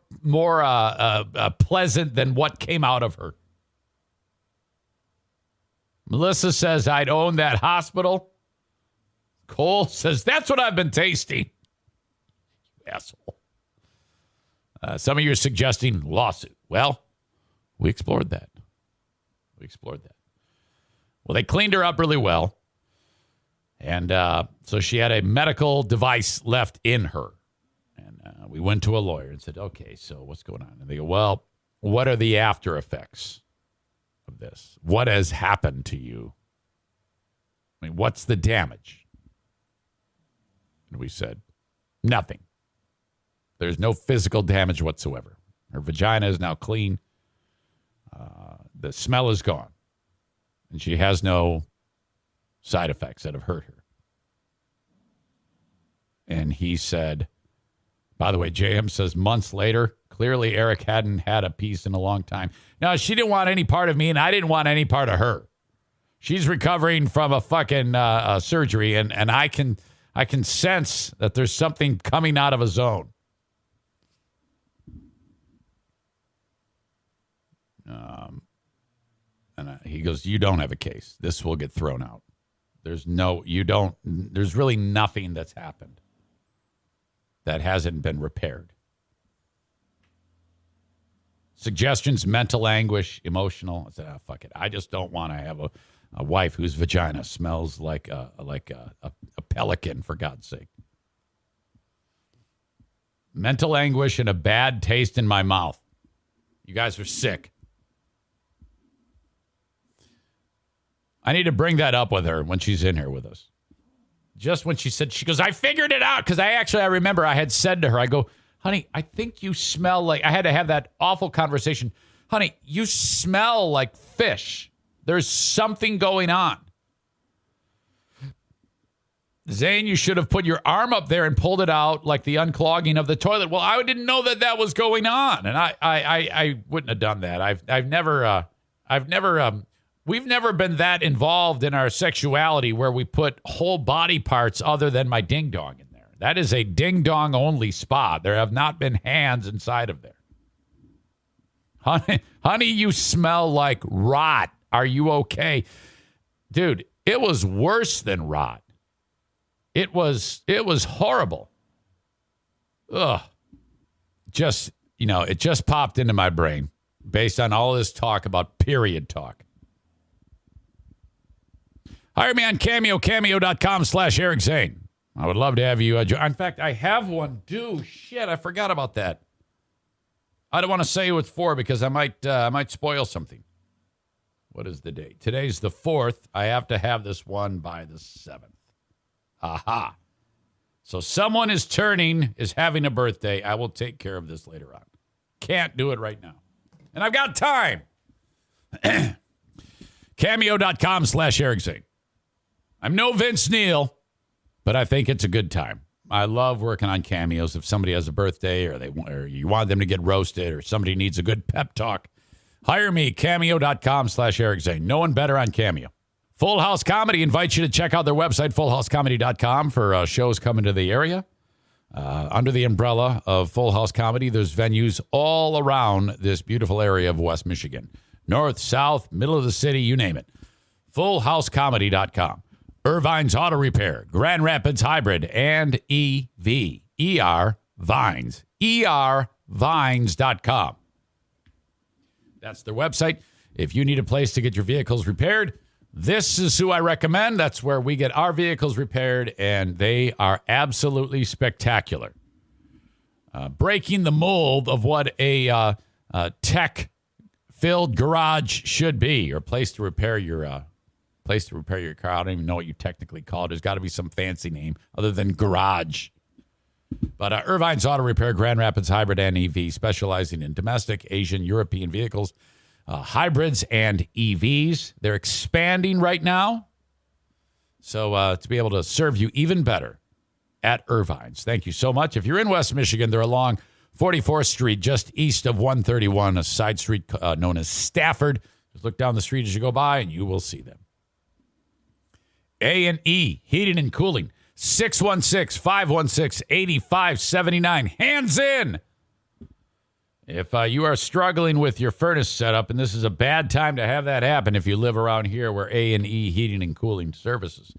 pleasant than what came out of her. Melissa says, I'd own that hospital. Cole says, that's what I've been tasting. Asshole. Some of you are suggesting lawsuit. Well, we explored that. Well, they cleaned her up really well. And so she had a medical device left in her. And we went to a lawyer and said, okay, so what's going on? And they go, well, what are the after effects of this? What has happened to you? I mean, what's the damage? And we said, nothing. There's no physical damage whatsoever. Her vagina is now clean. The smell is gone. And she has no side effects that have hurt her. And he said, by the way, JM says months later, clearly Eric hadn't had a piece in a long time. No, she didn't want any part of me, and I didn't want any part of her. She's recovering from a fucking surgery, and I can sense that there's something coming out of a zone. And he goes, you don't have a case. This will get thrown out. There's really nothing that's happened that hasn't been repaired. Suggestions, mental anguish, emotional. I said, fuck it. I just don't want to have a wife whose vagina smells like a pelican, for God's sake. Mental anguish and a bad taste in my mouth. You guys are sick. I need to bring that up with her when she's in here with us. Just when she goes, I figured it out. Because I remember I had said to her, I go, honey, I think you smell like, I had to have that awful conversation. Honey, you smell like fish. There's something going on. Zane, you should have put your arm up there and pulled it out like the unclogging of the toilet. Well, I didn't know that was going on. And I wouldn't have done that. We've never been that involved in our sexuality where we put whole body parts other than my ding-dong in there. That is a ding-dong only spa. There have not been hands inside of there. Honey, you smell like rot. Are you okay? Dude, it was worse than rot. It was horrible. Ugh. It just popped into my brain based on all this talk about period talk. Hire me on Cameo, cameo.com/Eric Zane. I would love to have you. In fact, I have one due. Shit, I forgot about that. I don't want to say who it's for because I might spoil something. What is the date? Today's the 4th. I have to have this one by the 7th. Aha. So someone is having a birthday. I will take care of this later on. Can't do it right now. And I've got time. Cameo.com/Eric Zane. I'm no Vince Neil, but I think it's a good time. I love working on cameos. If somebody has a birthday or you want them to get roasted or somebody needs a good pep talk, hire me, cameo.com/Eric Zane. No one better on Cameo. Full House Comedy invites you to check out their website, fullhousecomedy.com, for shows coming to the area. Under the umbrella of Full House Comedy, there's venues all around this beautiful area of West Michigan. North, south, middle of the city, you name it. Fullhousecomedy.com. Irvine's Auto Repair, Grand Rapids Hybrid, and EV. ER Vines. ERVines.com. That's their website. If you need a place to get your vehicles repaired, this is who I recommend. That's where we get our vehicles repaired, and they are absolutely spectacular. Breaking the mold of what a tech-filled garage should be, or place to repair your car. I don't even know what you technically call it. There's got to be some fancy name other than garage. But Irvine's Auto Repair, Grand Rapids Hybrid and EV, specializing in domestic, Asian, European vehicles, hybrids, and EVs. They're expanding right now. So to be able to serve you even better at Irvine's. Thank you so much. If you're in West Michigan, they're along 44th Street, just east of 131, a side street known as Stafford. Just look down the street as you go by, and you will see them. A&E Heating and Cooling, 616-516-8579. Hands in. If you are struggling with your furnace setup, and this is a bad time to have that happen if you live around here where A&E Heating and Cooling Services.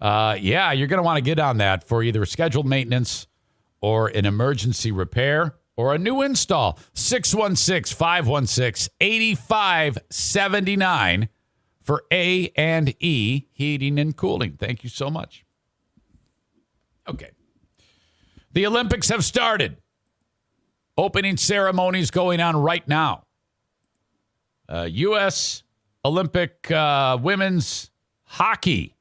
You're going to want to get on that for either scheduled maintenance or an emergency repair or a new install. 616-516-8579 for A&E Heating and Cooling. Thank you so much. Okay. The Olympics have started. Opening ceremonies going on right now. U.S. Olympic women's hockey.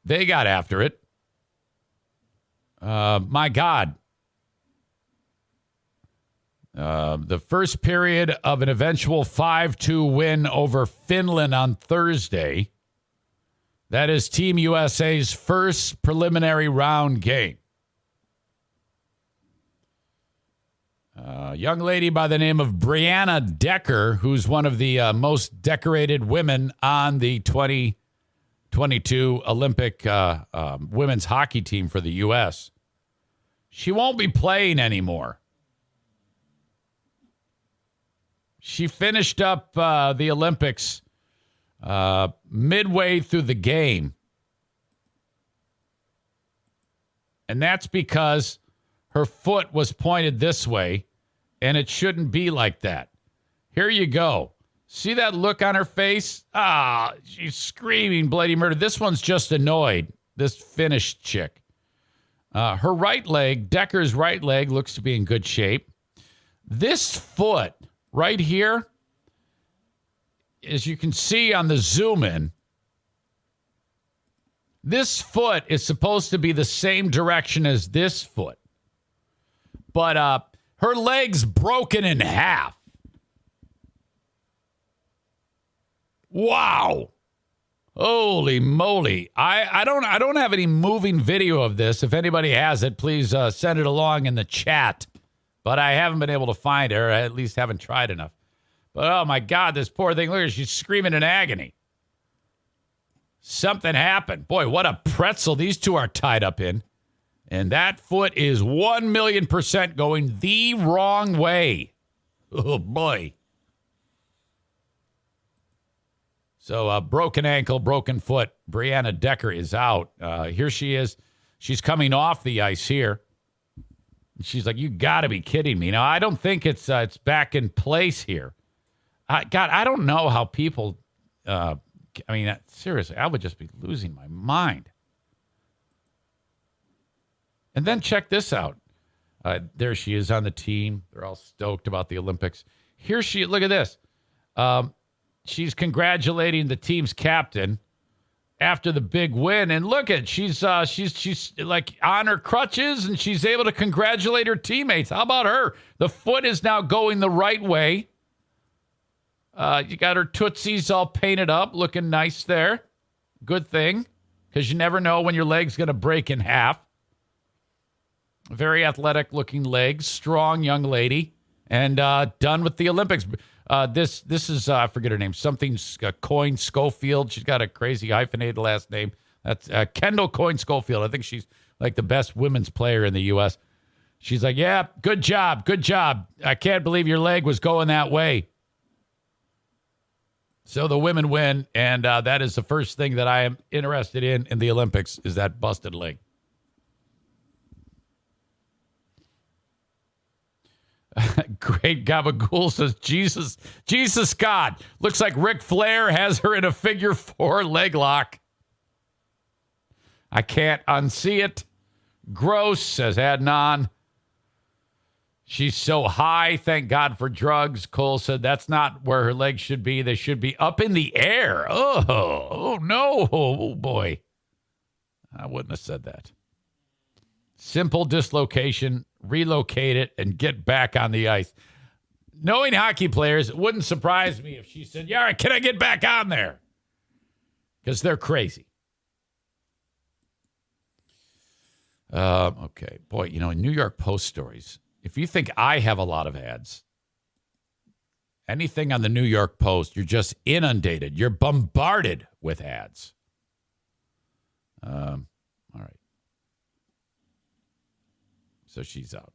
They got after it. My God. The first period of an eventual 5-2 win over Finland on Thursday. That is Team USA's first preliminary round game. A young lady by the name of Brianna Decker, who's one of the most decorated women on the 2022 Olympic women's hockey team for the U.S. She won't be playing anymore. She finished up the Olympics midway through the game. And that's because her foot was pointed this way, and it shouldn't be like that. Here you go. See that look on her face? She's screaming bloody murder. This one's just annoyed, this Finnish chick. Her right leg, Decker's right leg, looks to be in good shape. This foot right here, as you can see on the zoom in, this foot is supposed to be the same direction as this foot. But her leg's broken in half. Wow. Holy moly. I don't have any moving video of this. If anybody has it, please send it along in the chat. But I haven't been able to find her. I at least haven't tried enough. But oh my God, this poor thing. Look at her. She's screaming in agony. Something happened. Boy, what a pretzel these two are tied up in. And that foot is 1,000,000% going the wrong way. Oh, boy. So, broken ankle, broken foot. Brianna Decker is out. Here she is. She's coming off the ice here. She's like, you got to be kidding me. Now, I don't think it's back in place here. God, I don't know how people... seriously, I would just be losing my mind. And then check this out. There she is on the team. They're all stoked about the Olympics. Here she, look at this. She's congratulating the team's captain after the big win. And look at, she's like on her crutches and she's able to congratulate her teammates. How about her? The foot is now going the right way. You got her tootsies all painted up, looking nice there. Good thing, because you never know when your leg's going to break in half. Very athletic-looking legs, strong young lady, and done with the Olympics. This is, I forget her name, something Coyne Schofield. She's got a crazy hyphenated last name. That's Kendall Coyne Schofield. I think she's like the best women's player in the U.S. She's like, yeah, good job, good job. I can't believe your leg was going that way. So the women win, and that is the first thing that I am interested in the Olympics is that busted leg. Great Gabagool says, Jesus God. Looks like Ric Flair has her in a figure 4 leg lock. I can't unsee it. Gross, says Adnan. She's so high, thank God for drugs. Cole said that's not where her legs should be. They should be up in the air. Oh no. Oh, boy. I wouldn't have said that. Simple dislocation, relocate it, and get back on the ice. Knowing hockey players, it wouldn't surprise me if she said, yeah, can I get back on there? Because they're crazy. Okay. Boy, in New York Post stories, if you think I have a lot of ads, anything on the New York Post, you're just inundated. You're bombarded with ads. All right. So she's out.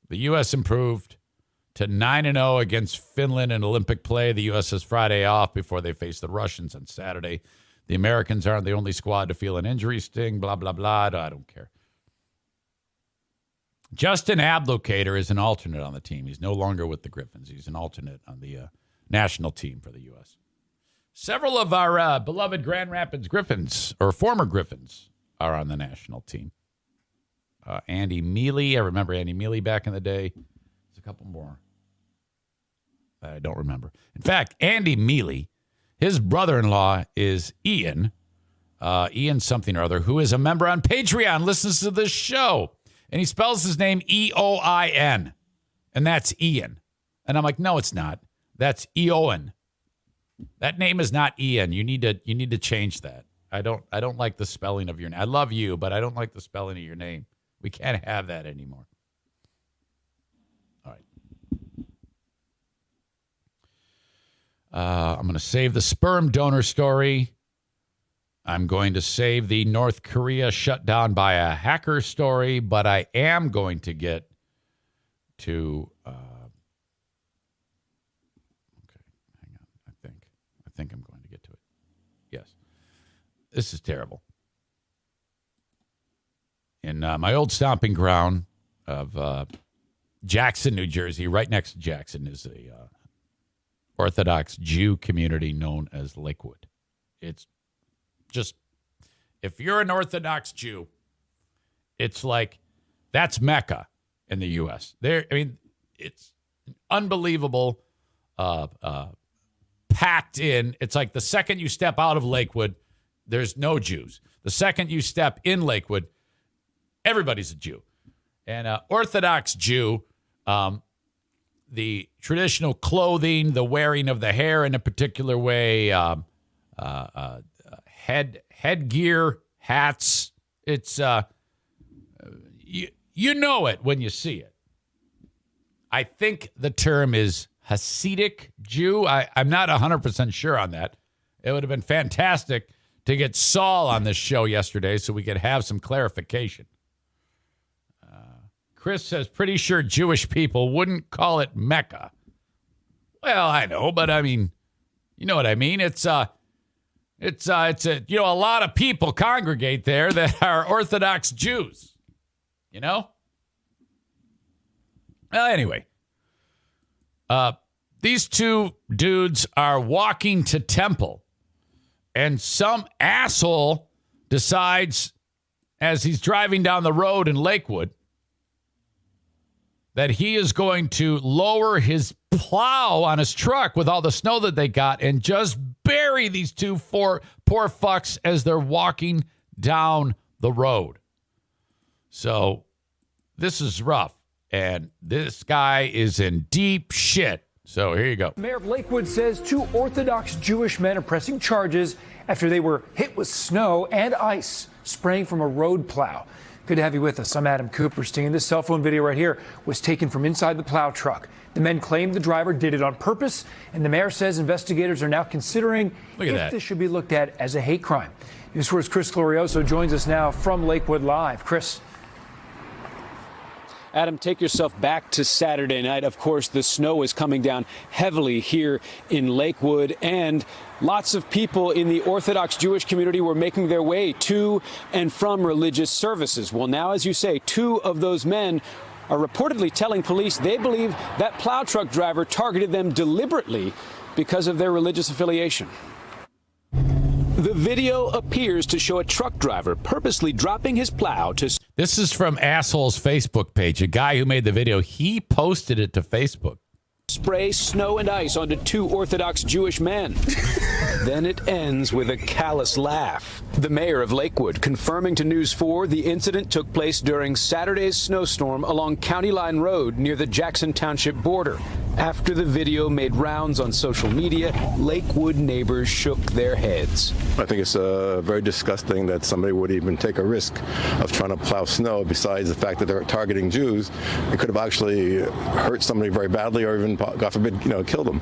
The U.S. improved to 9-0 against Finland in Olympic play. The U.S. has Friday off before they face the Russians on Saturday. The Americans aren't the only squad to feel an injury sting, blah, blah, blah. I don't care. Justin Ablocator is an alternate on the team. He's no longer with the Griffins. He's an alternate on the national team for the U.S. Several of our beloved Grand Rapids Griffins, or former Griffins, are on the national team. Andy Mealy. I remember Andy Mealy back in the day. There's a couple more that I don't remember. In fact, Andy Mealy, his brother-in-law is Ian, Ian something or other, who is a member on Patreon, listens to this show. And he spells his name E-O-I-N. And that's Ian. And I'm like, no, it's not. That's Eoin. That name is not Ian. You need to change that. I don't like the spelling of your name. I love you, but I don't like the spelling of your name. We can't have that anymore. All right. I'm going to save the sperm donor story. I'm going to save the North Korea shut down by a hacker story, but I am going to get to... okay, hang on. I think I'm going to get to it. Yes. This is terrible. In my old stomping ground of Jackson, New Jersey, right next to Jackson is a Orthodox Jew community known as Lakewood. It's just, if you're an Orthodox Jew, it's like, that's Mecca in the U.S. It's unbelievable, packed in. It's like the second you step out of Lakewood, there's no Jews. The second you step in Lakewood, everybody's a Jew. And Orthodox Jew, the traditional clothing, the wearing of the hair in a particular way, headgear, hats. It's you know it when you see it. I think the term is Hasidic Jew. I'm not 100% sure on that. It would have been fantastic to get Saul on this show yesterday so we could have some clarification. Chris says, pretty sure Jewish people wouldn't call it Mecca. Well, I know, but I mean, you know what I mean? It's a lot of people congregate there that are Orthodox Jews, you know? Well, anyway, these two dudes are walking to temple, and some asshole decides as he's driving down the road in Lakewood that he is going to lower his plow on his truck with all the snow that they got and just bury these two poor fucks as they're walking down the road. So this is rough, and this guy is in deep shit. So here you go. Mayor of Lakewood says two Orthodox Jewish men are pressing charges after they were hit with snow and ice spraying from a road plow. Good to have you with us. I'm Adam Cooperstein. This cell phone video right here was taken from inside the plow truck. The men claim the driver did it on purpose, and the mayor says investigators are now considering if this should be looked at as a hate crime. News 4's Chris Glorioso joins us now from Lakewood Live. Chris. Adam, take yourself back to Saturday night. Of course, the snow is coming down heavily here in Lakewood, and lots of people in the Orthodox Jewish community were making their way to and from religious services. Well, now, as you say, two of those men are reportedly telling police they believe that plow truck driver targeted them deliberately because of their religious affiliation. The video appears to show a truck driver purposely dropping his plow to... This is from Asshole's Facebook page. A guy who made the video, he posted it to Facebook. Spray snow and ice onto two Orthodox Jewish men. Then it ends with a callous laugh. The mayor of Lakewood confirming to News 4 the incident took place during Saturday's snowstorm along County Line Road near the Jackson Township border. After the video made rounds on social media, Lakewood neighbors shook their heads. I think it's very disgusting that somebody would even take a risk of trying to plow snow. Besides the fact that they're targeting Jews, it could have actually hurt somebody very badly or even, God forbid, killed them.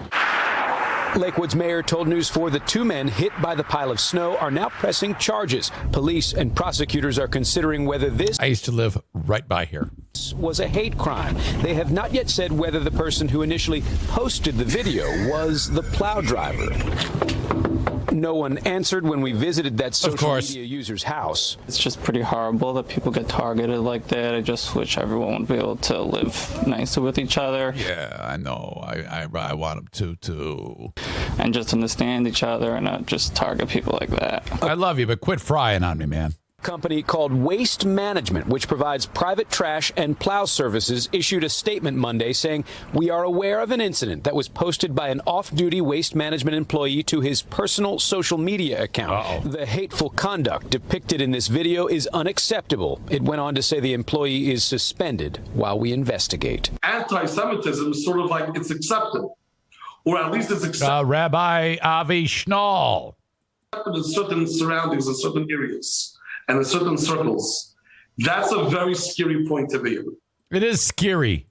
Lakewood's mayor told News 4 the two men hit by the pile of snow are now pressing charges. Police and prosecutors are considering whether this I used to live right by here. Was a hate crime. They have not yet said whether the person who initially posted the video was the plow driver. No one answered when we visited that social media user's house. It's just pretty horrible that people get targeted like that. I just wish everyone would be able to live nicely with each other. Yeah, I know. I want them to. And just understand each other and not just target people like that. I love you, but quit frying on me, man. Company called Waste Management, which provides private trash and plow services, issued a statement Monday saying, "We are aware of an incident that was posted by an off-duty waste management employee to his personal social media account. The hateful conduct depicted in this video is unacceptable." It went on to say the employee is suspended while we investigate. Anti-Semitism is sort of like it's accepted, or at least it's accepted. Rabbi Avi Schnall. In certain surroundings, in certain areas, and in certain circles. That's a very scary point to be in. It is scary.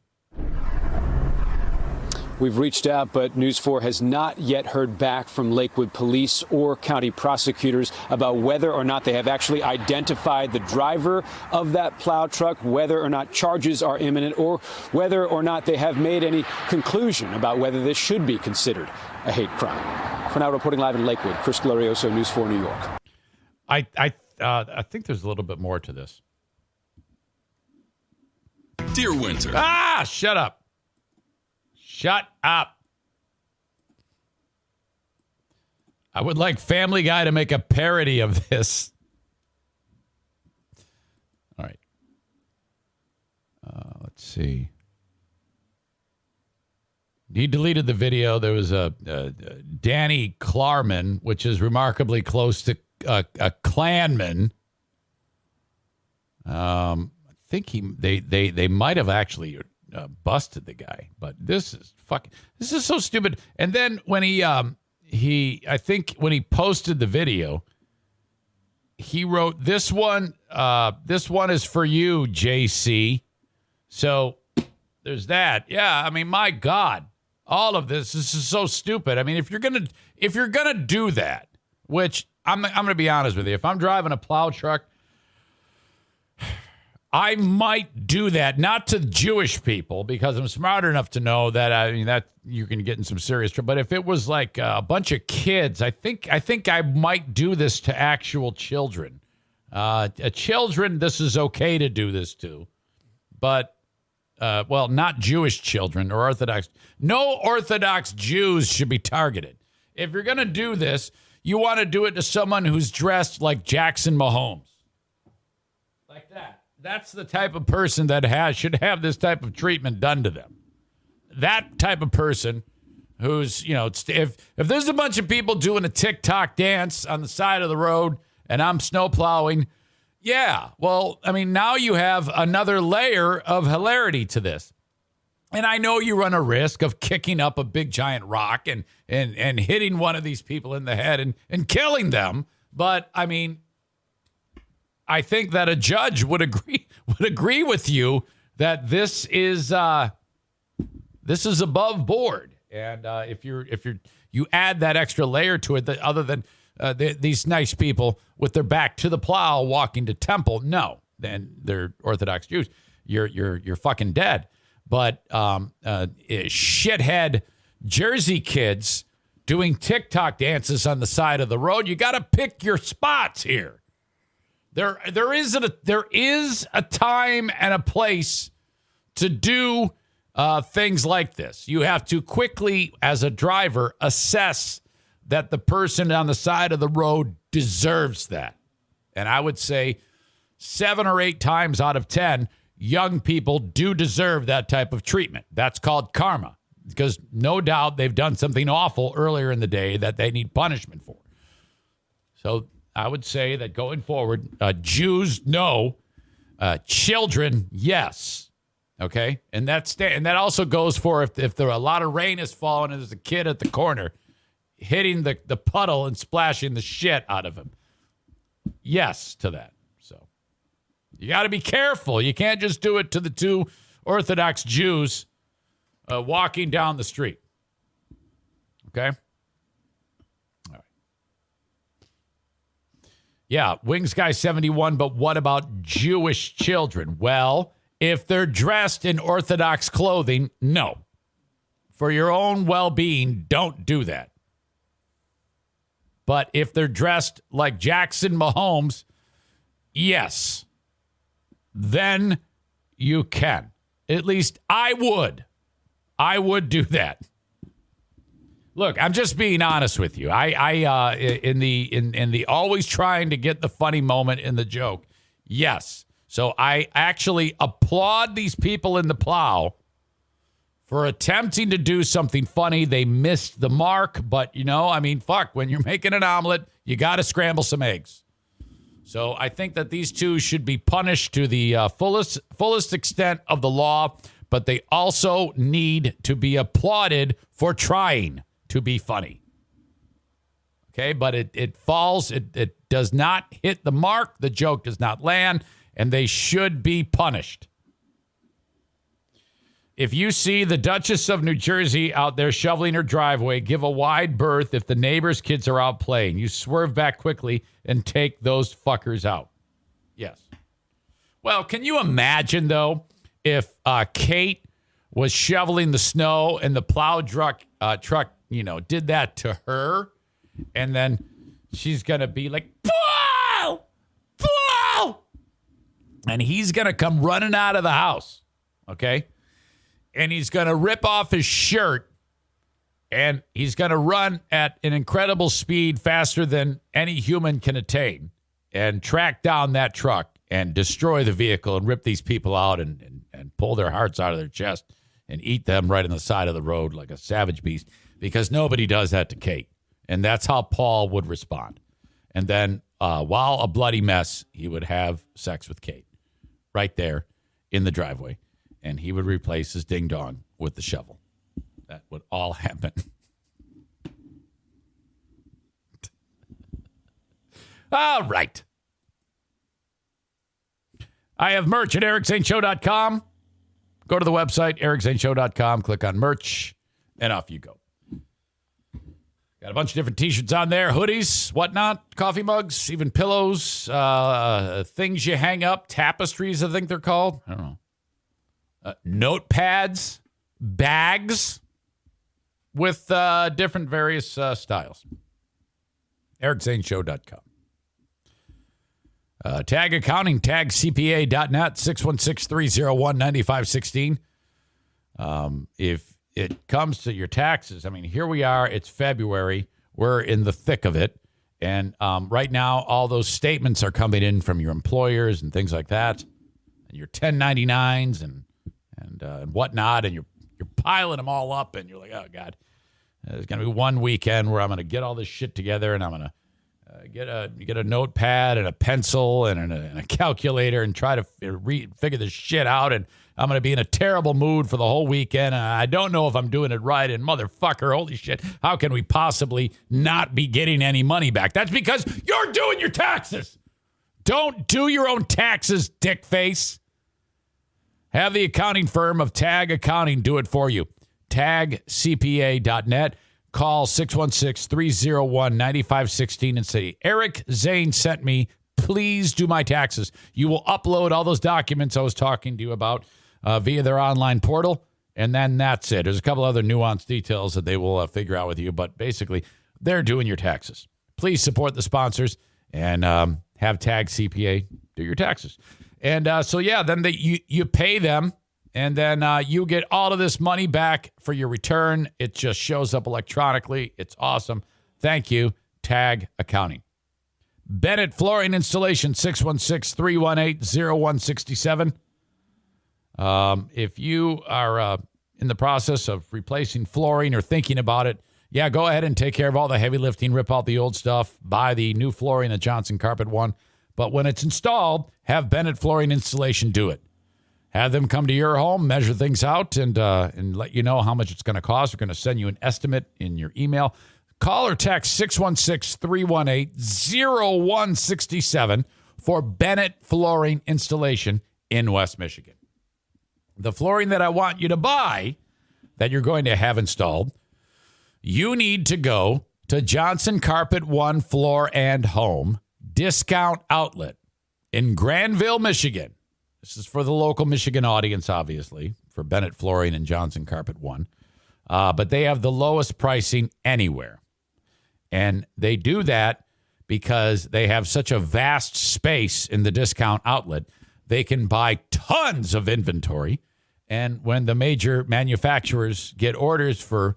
We've reached out, but News 4 has not yet heard back from Lakewood police or county prosecutors about whether or not they have actually identified the driver of that plow truck, whether or not charges are imminent, or whether or not they have made any conclusion about whether this should be considered a hate crime. For now, reporting live in Lakewood, Chris Glorioso, News 4 New York. I think there's a little bit more to this. Dear Winter. Shut up. Shut up. I would like Family Guy to make a parody of this. All right. Let's see. He deleted the video. There was a Danny Klarman, which is remarkably close to a Klanman. I think they might have actually busted the guy, but this is so stupid. And then when I think when he posted the video, he wrote, this one is for you, JC. So there's that. Yeah, I mean, my God, all of this is so stupid. I mean, if you're gonna do that, which I'm gonna be honest with you, if I'm driving a plow truck, I might do that, not to Jewish people, because I'm smart enough to know that that you can get in some serious trouble. But if it was like a bunch of kids, I think I might do this to actual children. Children, this is okay to do this to, but not Jewish children or Orthodox. No Orthodox Jews should be targeted. If you're gonna do this, you want to do it to someone who's dressed like Jackson Mahomes, like that. That's the type of person that should have this type of treatment done to them. That type of person who's, if there's a bunch of people doing a TikTok dance on the side of the road and I'm snow plowing, yeah, well, I mean, now you have another layer of hilarity to this. And I know you run a risk of kicking up a big giant rock and hitting one of these people in the head and killing them. But I mean, I think that a judge would agree with you that this is above board. And if you add that extra layer to it, that other than these nice people with their back to the plow walking to temple, no, then they're Orthodox Jews. You're fucking dead. But shithead Jersey kids doing TikTok dances on the side of the road, you got to pick your spots here. There is a time and a place to do things like this. You have to quickly, as a driver, assess that the person on the side of the road deserves that. And I would say 7 or 8 times out of 10, young people do deserve that type of treatment. That's called karma, because no doubt they've done something awful earlier in the day that they need punishment for. So I would say that going forward, Jews, no. Children, yes. Okay? And that also goes for if there a lot of rain is falling and there's a kid at the corner hitting the puddle and splashing the shit out of him. Yes to that. So you got to be careful. You can't just do it to the 2 Orthodox Jews walking down the street. Okay? Yeah, Wings Guy 71, but what about Jewish children? Well, if they're dressed in Orthodox clothing, no. For your own well-being, don't do that. But if they're dressed like Jackson Mahomes, yes, then you can. At least I would. I would do that. Look, I'm just being honest with you. In the always trying to get the funny moment in the joke. Yes. So I actually applaud these people in the plow for attempting to do something funny. They missed the mark, but fuck, when you're making an omelet, you got to scramble some eggs. So I think that these two should be punished to the fullest extent of the law, but they also need to be applauded for trying to be funny. Okay, but it falls, it does not hit the mark, the joke does not land, and they should be punished. If you see the Duchess of New Jersey out there shoveling her driveway, give a wide berth if the neighbor's kids are out playing. You swerve back quickly and take those fuckers out. Yes. Well, can you imagine, though, if Kate was shoveling the snow and the plow truck, did that to her, and then she's going to be like, plow! Plow! And he's going to come running out of the house, okay? And he's going to rip off his shirt, and he's going to run at an incredible speed, faster than any human can attain, and track down that truck and destroy the vehicle and rip these people out and pull their hearts out of their chest and eat them right on the side of the road like a savage beast, because nobody does that to Kate. And that's how Paul would respond. And then while a bloody mess, he would have sex with Kate right there in the driveway. And he would replace his ding-dong with the shovel. That would all happen. All right. I have merch at ericzaneshow.com. Go to the website, ericzaneshow.com, click on merch, and off you go. Got a bunch of different T-shirts on there, hoodies, whatnot, coffee mugs, even pillows, things you hang up, tapestries, I think they're called. I don't know. Notepads, bags with different various styles. EricZaneShow.com. Tag accounting, tag CPA.net, 616-301-9516. If it comes to your taxes, here we are. It's February. We're in the thick of it. And right now, all those statements are coming in from your employers and things like that. And your 1099s and whatnot. And you're piling them all up. And you're like, oh, God. There's going to be one weekend where I'm going to get all this shit together. And I'm going to get a notepad and a pencil and a calculator and try to figure this shit out. And I'm going to be in a terrible mood for the whole weekend. And I don't know if I'm doing it right. And motherfucker, holy shit, how can we possibly not be getting any money back? That's because you're doing your taxes. Don't do your own taxes, dick face. Have the accounting firm of Tag Accounting do it for you. TagCPA.net. Call 616-301-9516 and say, Eric Zane sent me. Please do my taxes. You will upload all those documents I was talking to you about via their online portal, and then that's it. There's a couple other nuanced details that they will figure out with you, but basically, they're doing your taxes. Please support the sponsors and have Tag CPA do your taxes. And then you pay them, and then you get all of this money back for your return. It just shows up electronically. It's awesome. Thank you, Tag Accounting. Bennett Flooring Installation, 616-318-0167. If you are in the process of replacing flooring or thinking about it, yeah, go ahead and take care of all the heavy lifting, rip out the old stuff, buy the new flooring that Johnson Carpet won. But when it's installed, have Bennett Flooring Installation do it. Have them come to your home, measure things out, and let you know how much it's going to cost. We're going to send you an estimate in your email. Call or text 616-318-0167 for Bennett Flooring Installation in West Michigan. The flooring that I want you to buy, that you're going to have installed, you need to go to Johnson Carpet One Floor and Home, discount outlet in Granville, Michigan. This is for the local Michigan audience, obviously, for Bennett Flooring and Johnson Carpet One. But they have the lowest pricing anywhere. And they do that because they have such a vast space in the discount outlet. They can buy tons of inventory. And when the major manufacturers get orders for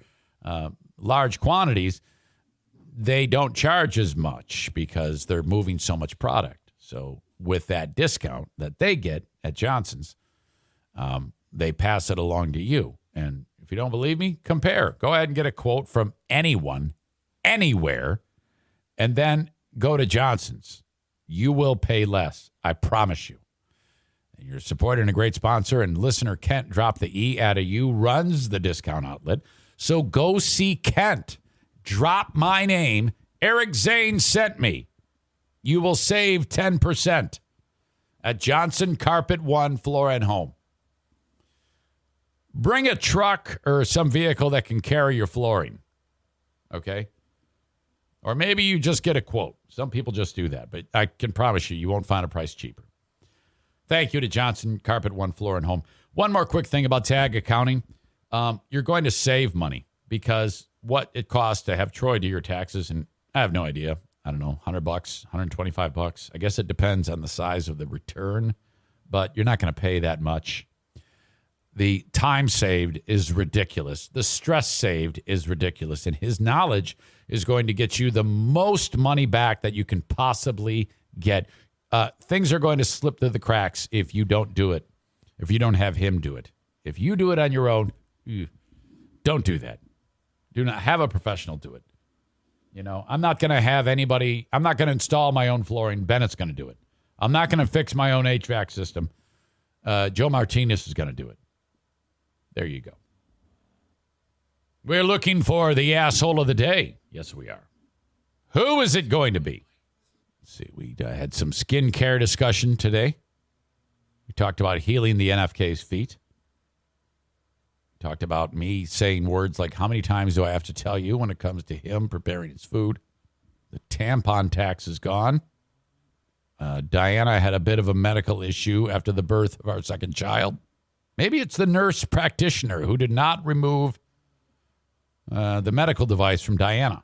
large quantities, they don't charge as much because they're moving so much product. So with that discount that they get at Johnson's, they pass it along to you. And if you don't believe me, compare. Go ahead and get a quote from anyone, anywhere, and then go to Johnson's. You will pay less. I promise you. And you're supporting a great sponsor, and listener Kent, drop the E out of you, runs the discount outlet. So go see Kent. Drop my name. Eric Zane sent me. You will save 10% at Johnson Carpet One Floor and Home. Bring a truck or some vehicle that can carry your flooring. Okay? Or maybe you just get a quote. Some people just do that, but I can promise you won't find a price cheaper. Thank you to Johnson Carpet One Floor and Home. One more quick thing about tag accounting. You're going to save money because what it costs to have Troy do your taxes, and I have no idea. I don't know, $100, $125. I guess it depends on the size of the return, but you're not going to pay that much. The time saved is ridiculous. The stress saved is ridiculous. And his knowledge is going to get you the most money back that you can possibly get. Things are going to slip through the cracks if you don't do it, if you don't have him do it. If you do it on your own, don't do that. Do not have a professional do it. You know, I'm not going to have anybody, I'm not going to install my own flooring. Bennett's going to do it. I'm not going to fix my own HVAC system. Joe Martinez is going to do it. There you go. We're looking for the asshole of the day. Yes, we are. Who is it going to be? Let's see. We had some skincare discussion today. We talked about healing the NFK's feet. Talked about me saying words like, how many times do I have to tell you when it comes to him preparing his food? The tampon tax is gone. Diana had a bit of a medical issue after the birth of our second child. Maybe it's the nurse practitioner who did not remove the medical device from Diana.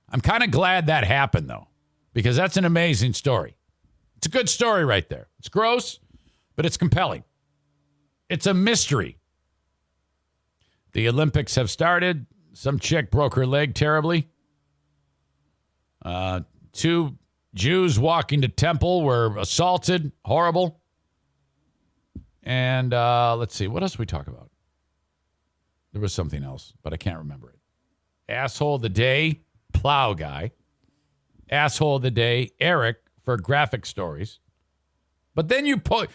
I'm kind of glad that happened, though, because that's an amazing story. It's a good story right there. It's gross, but it's compelling. It's a mystery. The Olympics have started. Some chick broke her leg terribly. 2 Jews walking to temple were assaulted. Horrible. And let's see. What else did we talk about? There was something else, but I can't remember it. Asshole of the day, Plow Guy. Asshole of the day, Eric, for graphic stories. But then you put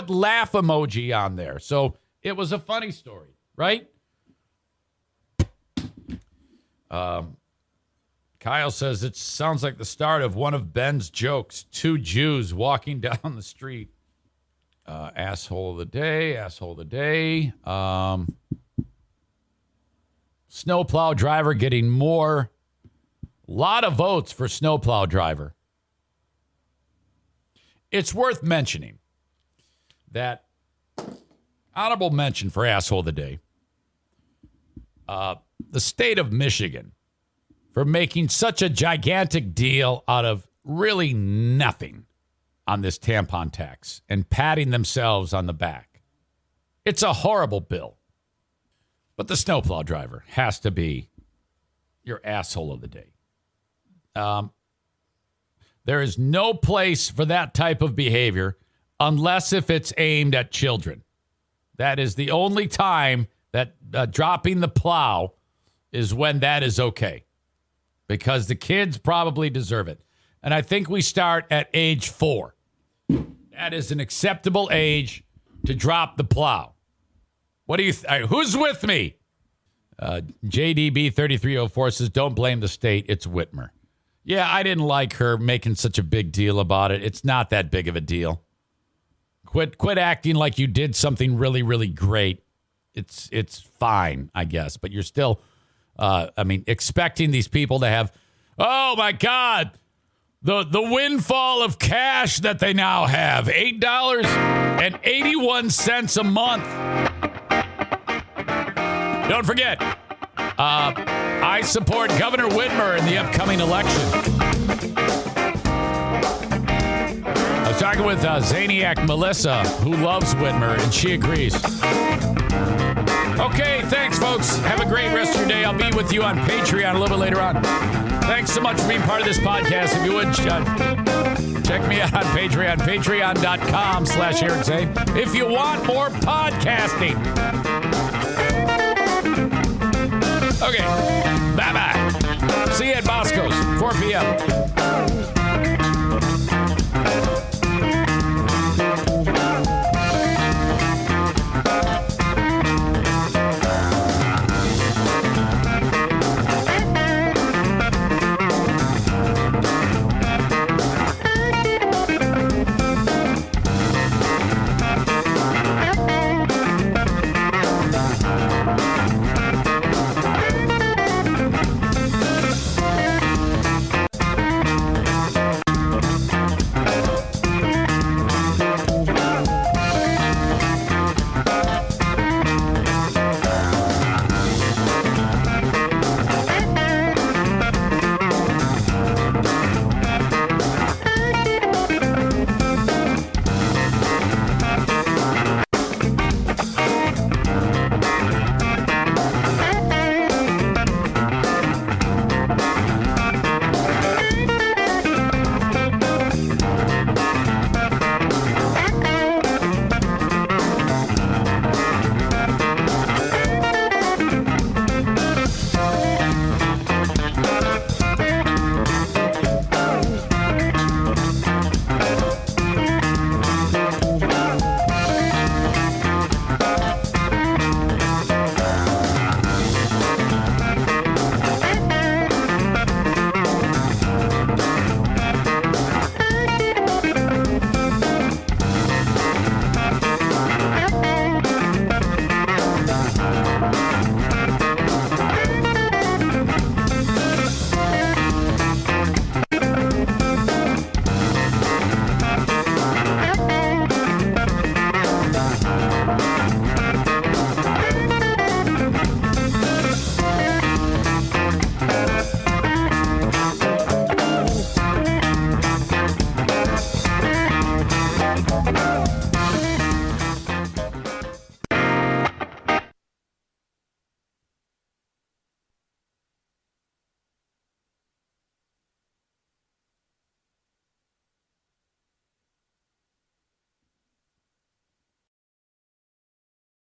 laugh emoji on there. So it was a funny story, right? Kyle says it sounds like the start of one of Ben's jokes. 2 Jews walking down the street. Asshole of the day, asshole of the day. Snowplow driver getting more. Lot of votes for snowplow driver. It's worth mentioning that honorable mention for asshole of the day. The state of Michigan for making such a gigantic deal out of really nothing on this tampon tax and patting themselves on the back. It's a horrible bill. But the snowplow driver has to be your asshole of the day. There is no place for that type of behavior unless if it's aimed at children. That is the only time that dropping the plow is when that is okay. Because the kids probably deserve it. And I think we start at age 4. That is an acceptable age to drop the plow. What do you who's with me? JDB 3304 says, don't blame the state. It's Whitmer. Yeah, I didn't like her making such a big deal about it. It's not that big of a deal. Quit acting like you did something really, really great. It's fine, I guess. But you're still, expecting these people to have, oh, my God, The windfall of cash that they now have, $8.81 a month. Don't forget, I support Governor Whitmer in the upcoming election. I was talking with Zaniac Melissa, who loves Whitmer, and she agrees. Okay, thanks, folks. Have a great rest of your day. I'll be with you on Patreon a little bit later on. Thanks so much for being part of this podcast. If you would, check me out on Patreon, patreon.com/Eric Zane. If you want more podcasting. Okay, bye-bye. See you at Bosco's, 4 p.m.